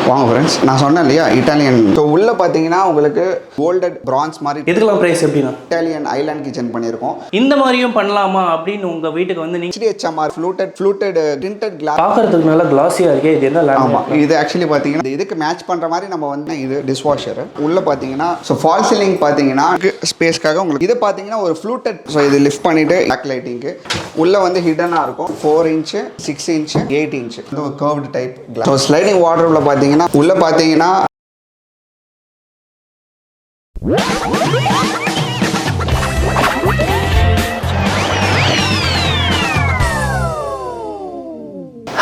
வாங்க ஃப்ரெண்ட்ஸ், நான் சொன்னேன் இல்லையா இட்டாலியன். ஸோ உள்ள பார்த்தீங்கன்னா உங்களுக்கு கோல்டட் பிரான்ஸ் மாதிரி இதுக்கெல்லாம் ப்ரைஸ் எப்படின்னா இட்டாலியன் ஐலாண்ட் கிச்சன் பண்ணியிருக்கோம். இந்த மாதிரியும் பண்ணலாமா அப்படின்னு உங்க வீட்டுக்கு வந்து நீங்க HDHMR ஃப்ளூட்டட் டிண்டட் கிளாஸ் பார்க்கறதுக்கு நல்லா கிளாஸியா இருக்கே. இது என்ன லேண்ட்? ஆமாம், இது ஆக்சுவலி பார்த்தீங்கன்னா இதுக்கு மேட்ச் பண்ணுற மாதிரி நம்ம வந்து இது டிஷ் வாஷர் உள்ள பார்த்தீங்கன்னா ஸோ ஃபால் சீலிங் பார்த்தீங்கன்னா ஸ்பேஸ்க்காக உங்களுக்கு இது பார்த்தீங்கன்னா ஒரு ஃப்ளூட்டட். ஸோ இது லிஃப்ட் பண்ணிட்டு பேக் லைட்டிங்க்கு உள்ள வந்து ஹிடனாக இருக்கும். 4 இன்ச்சு 6 இன்ச்சு 8 இன்ச்சு இது ஒரு curved type glass. So sliding வார்ட்ரோப்ல பார்த்தீங்கன்னா உள்ள பார்த்தீங்கன்னா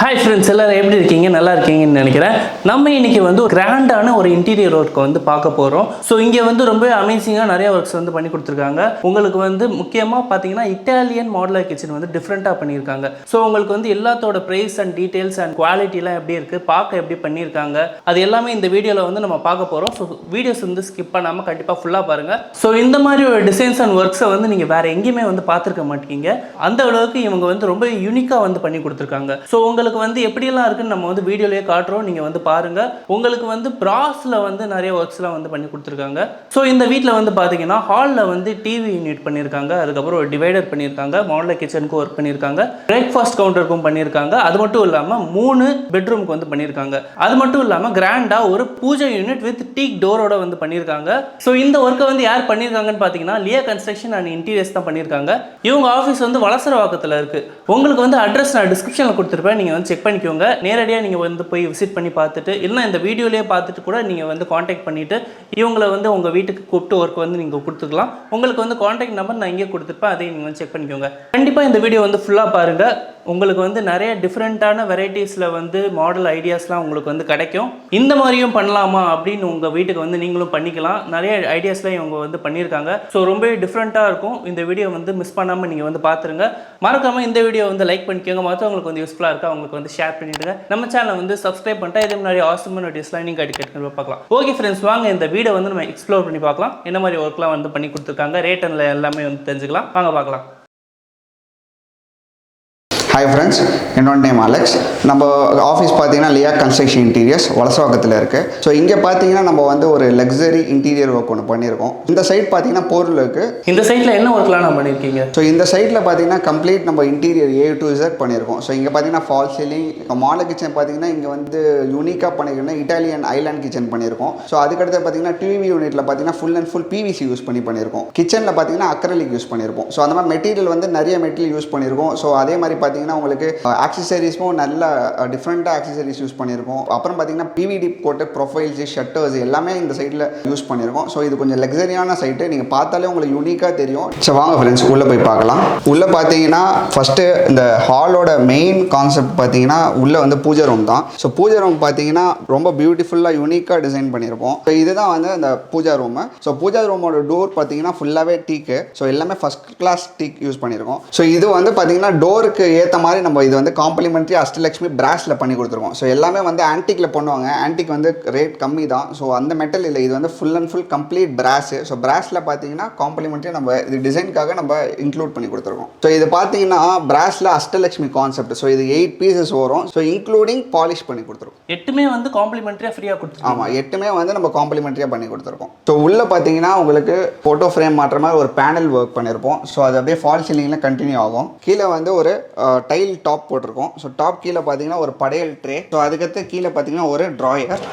ஹாய் ஃப்ரெண்ட்ஸ், எல்லாரும் எப்படி இருக்கீங்க? நல்லா இருக்கீங்கன்னு நினைக்கிறேன். நம்ம இன்னைக்கு வந்து ஒரு கிராண்டான ஒரு இன்டீரியர் ஒர்க்கை வந்து பார்க்க போகிறோம். ஸோ இங்கே வந்து ரொம்ப அமேசிங்காக நிறைய ஒர்க்ஸ் வந்து பண்ணி கொடுத்துருக்காங்க. உங்களுக்கு வந்து முக்கியமாக பார்த்தீங்கன்னா இட்டாலியன் மாடலர் கிச்சன் வந்து டிஃப்ரெண்ட்டாக பண்ணியிருக்காங்க. ஸோ உங்களுக்கு வந்து எல்லாத்தோட ப்ரைஸ் அண்ட் டீட்டெயில்ஸ் அண்ட் குவாலிட்டிலாம் எப்படி இருக்குது, பார்க்க எப்படி பண்ணியிருக்காங்க, அது எல்லாமே இந்த வீடியோவில் வந்து நம்ம பார்க்க போகிறோம். ஸோ வீடியோஸ் வந்து ஸ்கிப் பண்ணாமல் கண்டிப்பாக ஃபுல்லாக பாருங்கள். ஸோ இந்த மாதிரி ஒரு டிசைன்ஸ் அண்ட் ஒர்க்ஸை வந்து நீங்கள் வேறு எங்கேயுமே வந்து பார்த்துருக்க மாட்டீங்க. அந்த அளவுக்கு இவங்க வந்து ரொம்ப யூனிக்காக வந்து பண்ணி கொடுத்துருக்காங்க. ஸோ உங்களுக்கு வந்து எப்படியெல்லாம் இருக்குன்னு நம்ம வந்து வீடியோலயே காட்டுறோம். நீங்க வந்து பாருங்க. உங்களுக்கு வந்து பிராஸ்ல வந்து நிறைய ஒர்க்ஸ்லாம் வந்து பண்ணி கொடுத்துருக்காங்க. ஸோ இந்த வீட்டில் வந்து பார்த்தீங்கன்னா ஹாலில் வந்து டிவி யூனிட் பண்ணியிருக்காங்க. அதுக்கப்புறம் ஒரு டிவைடர் பண்ணியிருக்காங்க. மாடலர் கிச்சனுக்கும் ஒர்க் பண்ணியிருக்காங்க. பிரேக்ஃபாஸ்ட் கவுண்டருக்கும் பண்ணியிருக்காங்க. அது மட்டும் இல்லாமல் 3 பெட்ரூமுக்கு வந்து பண்ணியிருக்காங்க. அது மட்டும் இல்லாமல் கிராண்டாக ஒரு பூஜை யூனிட் வித் டீக் டோரோட வந்து பண்ணியிருக்காங்க. ஸோ இந்த ஒர்க்கை வந்து யார் பண்ணியிருக்காங்கன்னு பார்த்தீங்கன்னா லியா கன்ஸ்ட்ரக்ஷன் அண்ட் இன்டீரியர்ஸ் தான் பண்ணியிருக்காங்க. இவங்க ஆஃபீஸ் வந்து வளசரவாக்கத்தில் இருக்குது. உங்களுக்கு வந்து அட்ரஸ் நான் டிஸ்கிரிப்ஷனில் கொடுத்துருப்பேன். நீங்கள் வந்து செக் பண்ணிக்கோங்க. நேரடியாக நீங்கள் வந்து போய் விசிட் பண்ணி பார்த்துட்டு இல்லைனா இந்த வீடியோலேயே பார்த்துட்டு கூட நீங்கள் வந்து காண்டாக்ட் பண்ணிவிட்டு இவங்களை வந்து உங்கள் வீட்டுக்கு கூப்பிட்டு ஒர்க் வந்து நீங்கள் கொடுத்துக்கலாம். உங்களுக்கு வந்து காண்டாக்ட் நம்பர் நான் இங்கே கொடுத்துருப்பேன். அதையும் நீங்கள் வந்து செக் பண்ணிக்கோங்க. கண்டிப்பாக இந்த வீடியோ வந்து ஃபுல்லாக பாருங்கள். உங்களுக்கு வந்து நிறைய டிஃப்ரெண்ட்டான வெரைட்டிஸில் வந்து மாடல் ஐடியாஸ்லாம் உங்களுக்கு வந்து கிடைக்கும். இந்த மாதிரியும் பண்ணலாமா அப்படின்னு உங்கள் வீட்டுக்கு வந்து நீங்களும் பண்ணிக்கலாம். நிறைய ஐடியாஸ்லாம் இவங்க வந்து பண்ணியிருக்காங்க. ஸோ ரொம்ப டிஃப்ரெண்ட்டாக இருக்கும். இந்த வீடியோ வந்து மிஸ் பண்ணாமல் நீங்கள் வந்து பார்த்துருங்க. மறக்காமல் இந்த வீடியோ வந்து லைக் பண்ணிக்கோங்க. மற்றவங்களுக்கு வந்து யூஸ்ஃபுல்லாக இருக்கா அவங்களுக்கு வந்து ஷேர் பண்ணிவிடுங்க. நம்ம சேனலை வந்து சப்ஸ்கிரைப் பண்ணிட்டா இதே மாதிரி ஆசமான வீடியோஸ்லாம் நீங்கள் அடிக்கடி பார்க்கலாம். ஓகே ஃப்ரெண்ட்ஸ், வாங்க இந்த வீடியோ வந்து நம்ம எக்ஸ்ப்ளோர் பண்ணி பார்க்கலாம். என்ன மாதிரி ஒர்க்லாம் வந்து பண்ணி கொடுத்துருக்காங்க, ரேட் அண்ட் எல்லாமே வந்து தெரிஞ்சுக்கலாம். வாங்க பார்க்கலாம். ஹாய் ஃப்ரெண்ட்ஸ், என்னோட நேம் அலெக்ஸ். நம்ம ஆஃபீஸ் பார்த்தீங்கன்னா லியா கன்ஸ்ட்ரக்ஷன் இன்டீரியர்ஸ் வலசவாக்கத்தில் இருக்குது. ஸோ இங்கே பார்த்தீங்கன்னா நம்ம வந்து ஒரு லக்ஸரி இன்டீரியர் ஒர்க் ஒன்று பண்ணியிருக்கோம். இந்த சைட் பார்த்தீங்கன்னா போரில் இருக்குது. இந்த சைட்டில் என்ன ஒர்க்லாம் நான் பண்ணியிருக்கீங்க? ஸோ இந்த சைட்டில் பார்த்தீங்கன்னா கம்ப்ளீட் நம்ம இன்டீரியர் A to Z பண்ணியிருக்கோம். ஸோ இங்கே பார்த்தீங்கன்னா ஃபால் சீலிங், மாடல் கிச்சன் பார்த்தீங்கன்னா இங்கே வந்து யூனிக்காக பண்ணியிருக்கோம்னா இட்டாலியன் ஐலாண்ட் கிச்சன் பண்ணியிருக்கோம். ஸோ அதுக்கடுத்து பார்த்தீங்கன்னா டிவி யூனிட்டில் பார்த்தீங்கன்னா full and full PVC use பண்ணியிருக்கோம். கிச்சனில் பார்த்தீங்கன்னா அக்ரலிக் யூஸ் பண்ணியிருப்போம். ஸோ அந்த மாதிரி மெட்டீரியல் வந்து நிறைய மெட்டீரியல் யூஸ் பண்ணியிருக்கோம். ஸோ அதே மாதிரி பார்த்தீங்கன்னா உங்களுக்கு ஆக்சசரிஸும் நல்ல டிஃப்ரெண்ட்டாக ஆக்சசரிஸ் யூஸ் பண்ணியிருக்கோம். அப்புறம் பார்த்தீங்கன்னா PVD போட்டு ப்ரொஃபைல்ஸ், ஷட்டர்ஸ் எல்லாமே இந்த சைட்டில் யூஸ் பண்ணியிருக்கோம். ஸோ இது கொஞ்சம் லக்ஸரியான சைட்டு. நீங்கள் பார்த்தாலே உங்களுக்கு யூனிக்காக தெரியும். ஸோ வாங்க ஃப்ரெண்ட்ஸ் உள்ளே போய் பார்க்கலாம். உள்ளே பார்த்தீங்கன்னா ஃபஸ்ட்டு இந்த ஹாலோட மெயின் கான்செப்ட் பார்த்தீங்கன்னா உள்ளே வந்து பூஜை ரூம் தான். ஸோ பூஜை ரூம் பார்த்தீங்கன்னா ரொம்ப பியூட்டிஃபுல்லாக யூனிக்காக டிசைன் பண்ணியிருப்போம். ஸோ இதுதான் வந்து அந்த பூஜா ரூமு. ஸோ பூஜா ரூமோட டோர் பார்த்தீங்கன்னா ஃபுல்லாகவே டீக்கு. ஸோ எல்லாமே ஃபஸ்ட் கிளாஸ் டீக் யூஸ் பண்ணியிருக்கோம். ஸோ இது வந்து பார்த்தீங்கன்னா டோருக்கு ஏற்ற மாதிரி நம்ம இது வந்து காம்ப்ளிமெண்ட்ரி அஷ்டலக்ஷ்மி பிராஸ்ல பண்ணி கொடுத்துருக்கோம். ஸோ எல்லாமே வந்து ஆன்டிக்ல பண்ணுவாங்க. ஆன்டிக் வந்து ரேட் கம்மி தான். ஸோ அந்த மெட்டல் இல்லை, இது வந்து full and full complete brass. So பிராஸ்ல பார்த்தீங்கன்னா காம்ப்ளிமெண்ட்ரி நம்ம இது டிசைனுக்காக நம்ம இன்க்ளூட் பண்ணி கொடுத்துருக்கோம். ஸோ இது பார்த்தீங்கன்னா பிராஸ்ல அஷ்டலக்ஷ்மி கான்செப்ட். ஸோ இது 8 பீசஸ் வரும். ஸோ இன்க்ளூடிங் பாலிஷ் பண்ணி கொடுத்துருக்கோம். 8மே வந்து காம்ப்ளிமெண்ட்ரியாக ஃப்ரீயாக கொடுத்துருக்கோம். ஆமாம், 8மே வந்து நம்ம காம்ப்ளிமெண்ட்ரியாக பண்ணி கொடுத்துருக்கோம். ஸோ உள்ள பார்த்தீங்கன்னா உங்களுக்கு ஃபோட்டோ ஃப்ரேம் மாற்ற மாதிரி ஒரு பேனல் ஒர்க் பண்ணியிருப்போம். ஸோ அது அப்படியே ஃபால் சீலிங்கில் கண்டினியூ ஆகும். கீழே வந்து ஒரு டைல் டாப் போட்டிருக்கோம். ஸோ டாப் கீழே பார்த்தீங்கன்னா ஒரு படையல் ட்ரே. ஸோ அதுக்கடுத்து கீழே பார்த்தீங்கன்னா ஒரு ட்ராயர்.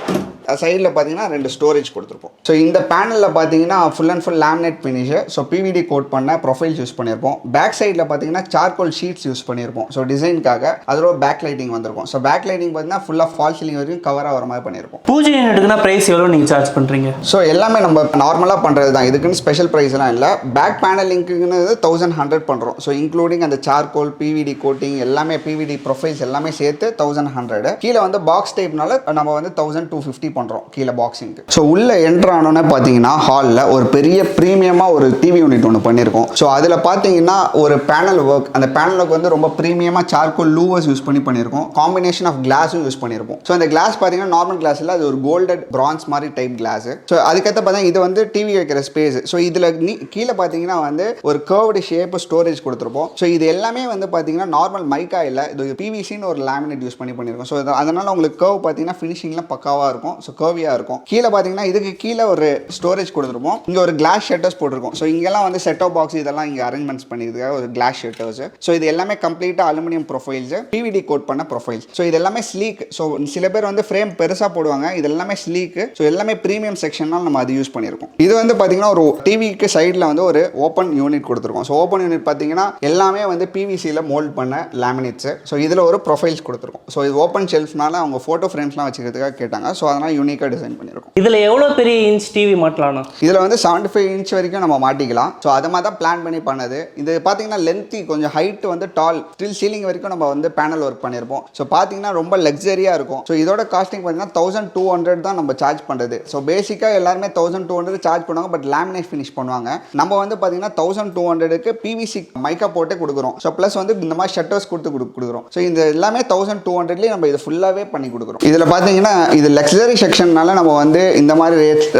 சைடில் பார்த்தீங்கன்னா 2 ஸ்டோரேஜ் கொடுத்துருப்போம். ஸோ இந்த பேனலில் பார்த்தீங்கன்னா full and full laminate finish. So PVD coat பண்ண ப்ரொஃபைல்ஸ் யூஸ் பண்ணியிருப்போம். பேக் சைடில் பார்த்தீங்கன்னா சார்கோல் ஷீட்ஸ் யூஸ் பண்ணியிருப்போம். ஸோ டிசைனுக்காக அதோட பேக் லைட்டிங் வந்திருக்கும். ஸோ பேக் லைட்டிங் பார்த்தீங்கன்னா ஃபுல்லாக ஃபால் சீலிங் வரைக்கும் கவராக வர மாதிரி பண்ணியிருப்போம். பூஜை யூனிட்டுக்குனா ப்ரைஸ் எவ்வளோ நீங்கள் சார்ஜ் பண்ணுறீங்க? ஸோ எல்லாமே நம்ம நார்மலாக பண்ணுறது தான். இதுக்குன்னு ஸ்பெஷல் ப்ரைஸ்லாம் இல்லை. பேக் பேனலிங்க்குன்னு 1100 பண்ணுறோம். ஸோ இன்க்ளூடிங் அந்த சார்கோல், PVD கோட்டிங் எல்லாமே, PVD ப்ரொஃபைல்ஸ் எல்லாமே சேர்த்து 1100. கீழே வந்து பாக்ஸ் டைப்னால நம்ம வந்து 1250 பண்ணுறோம் கீழே பாக்ஸிங்க்கு. ஸோ உள்ளே என்ட்ரு ஆனோன்னே பார்த்தீங்கன்னா ஹாலில் ஒரு பெரிய ப்ரீமியமாக ஒரு டிவி யூனிட் ஒன்று பண்ணியிருக்கோம். ஸோ அதில் பார்த்தீங்கன்னா ஒரு பேனல் ஒர்க், அந்த பேனல் ஒர்க் வந்து ரொம்ப ப்ரீமியமாக சார்கோல் லூவர்ஸ் யூஸ் பண்ணியிருக்கோம். காம்பினேஷன் ஆஃப் கிளாஸும் யூஸ் பண்ணியிருப்போம். ஸோ அந்த கிளாஸ் பார்த்தீங்கன்னா நார்மல் கிளாஸ் இல்லை, அது ஒரு கோல்டட் பிரான்ஸ் மாதிரி டைப் கிளாஸ். ஸோ அதுக்கேற்ற பார்த்தீங்கன்னா இது வந்து டிவி வைக்கிற ஸ்பேஸ். ஸோ இதில் கீழே பார்த்தீங்கன்னா வந்து ஒரு கர்வ்டு ஷேப் ஸ்டோரேஜ் கொடுத்துருப்போம். ஸோ இது எல்லாமே வந்து பார்த்தீங்கன்னா நார்மல் மைக்கா இல்லை, இது பிவிசின்னு ஒரு லேமினேட் யூஸ் பண்ணியிருக்கோம். ஸோ அதனால் உங்களுக்கு கர்வ் பார்த்தீங்கன்னா ஃபினிஷிங்கில் பக்காவாக இருக்கும். ஸோ கர்வியாக இருக்கும். கீழே பார்த்தீங்கன்னா இதுக்கு கீழே ஒரு ஸ்டோரேஜ் கொடுத்துருப்போம். இங்கே ஒரு கிளாஸ் ஷட்டர்ஸ் போட்டிருக்கோம். ஸோ இங்கெல்லாம் வந்து செட் ஆஃப் பாக்ஸ் இதெல்லாம் இங்கே அரேஞ்ச்மெண்ட்ஸ் பண்ணியிருக்காங்க ஒரு கிளாஸ் ஷட்டர்ஸ். ஸோ இது எல்லாமே கம்ப்ளீட்டாக அலுமினியம் ப்ரொஃபைல்ஸ், பிவிடி கோட் பண்ண ப்ரொஃபைல்ஸ். ஸோ இது எல்லாமே ஸ்லீக். ஸோ சில பேர் வந்து ஃப்ரேம் பெருசாக போடுவாங்க, இது எல்லாமே ஸ்லீக். ஸோ எல்லாமே ப்ரீமியம் செக்ஷனால் நம்ம அது யூஸ் பண்ணியிருக்கோம். இது வந்து பார்த்தீங்கன்னா ஒரு டிவிக்கு சைடில் வந்து ஒரு ஓப்பன் யூனிட் கொடுத்துருக்கோம். ஸோ ஓப்பன் யூனிட் பார்த்தீங்கன்னா எல்லாமே வந்து பிவிசியில் மோல்ட் பண்ண லேமினேட்ஸ். ஸோ இதில் ஒரு ப்ரொஃபைல்ஸ் கொடுத்துருக்கோம். ஸோ இது ஓப்பன் ஷெல்ஃப்னால அவங்க ஃபோட்டோ ஃப்ரேம்ஸ்லாம் வச்சுக்கிறதுக்காக கேட்டாங்க. ஸோ அதனால் யூனிக்காக டிசைன் பண்ணியிருக்கோம். இதில் எவ்வளோ பெரிய இன்ச் டிவி மாட்டலாம்னா? இதில் வந்து 75 இன்ச் வரைக்கும் நம்ம மாட்டிக்கலாம். ஸோ அதை மாதிரி தான் பிளான் பண்ணி பண்ணது. இது பார்த்தீங்கன்னா லென்த்தி கொஞ்சம் ஹைட் வந்து டால் ஸ்டில் சீலிங் வரைக்கும் நம்ம வந்து பேனல் ஒர்க் பண்ணியிருப்போம். ஸோ பார்த்தீங்கன்னா ரொம்ப லக்ஸரியாக இருக்கும். ஸோ இதோட காஸ்டிங் பார்த்தீங்கன்னா 1200 தான் நம்ம சார்ஜ் பண்ணுறது. ஸோ பேசிக்காக எல்லாருமே 1200 சார்ஜ் பண்ணுவாங்க, பட் லேமினேட் ஃபினிஷ் பண்ணுவாங்க. நம்ம வந்து பார்த்தீங்கன்னா 1200க்கு பிவிசி மைக்கா போட்டே கொடுக்குறோம். ஸோ ப்ளஸ் வந்து இந்த மாதிரி ஷட்டர்ஸ் கொடுக்குறோம். ஸோ இந்த எல்லாமே 1200லேயே நம்ம இது ஃபுல்லாகவே பண்ணி கொடுக்குறோம். இதில் பார்த்தீங்கன்னா இது லக்ஸரி செக்ஷன்னால நம்ம வந்து இந்த மாதிரி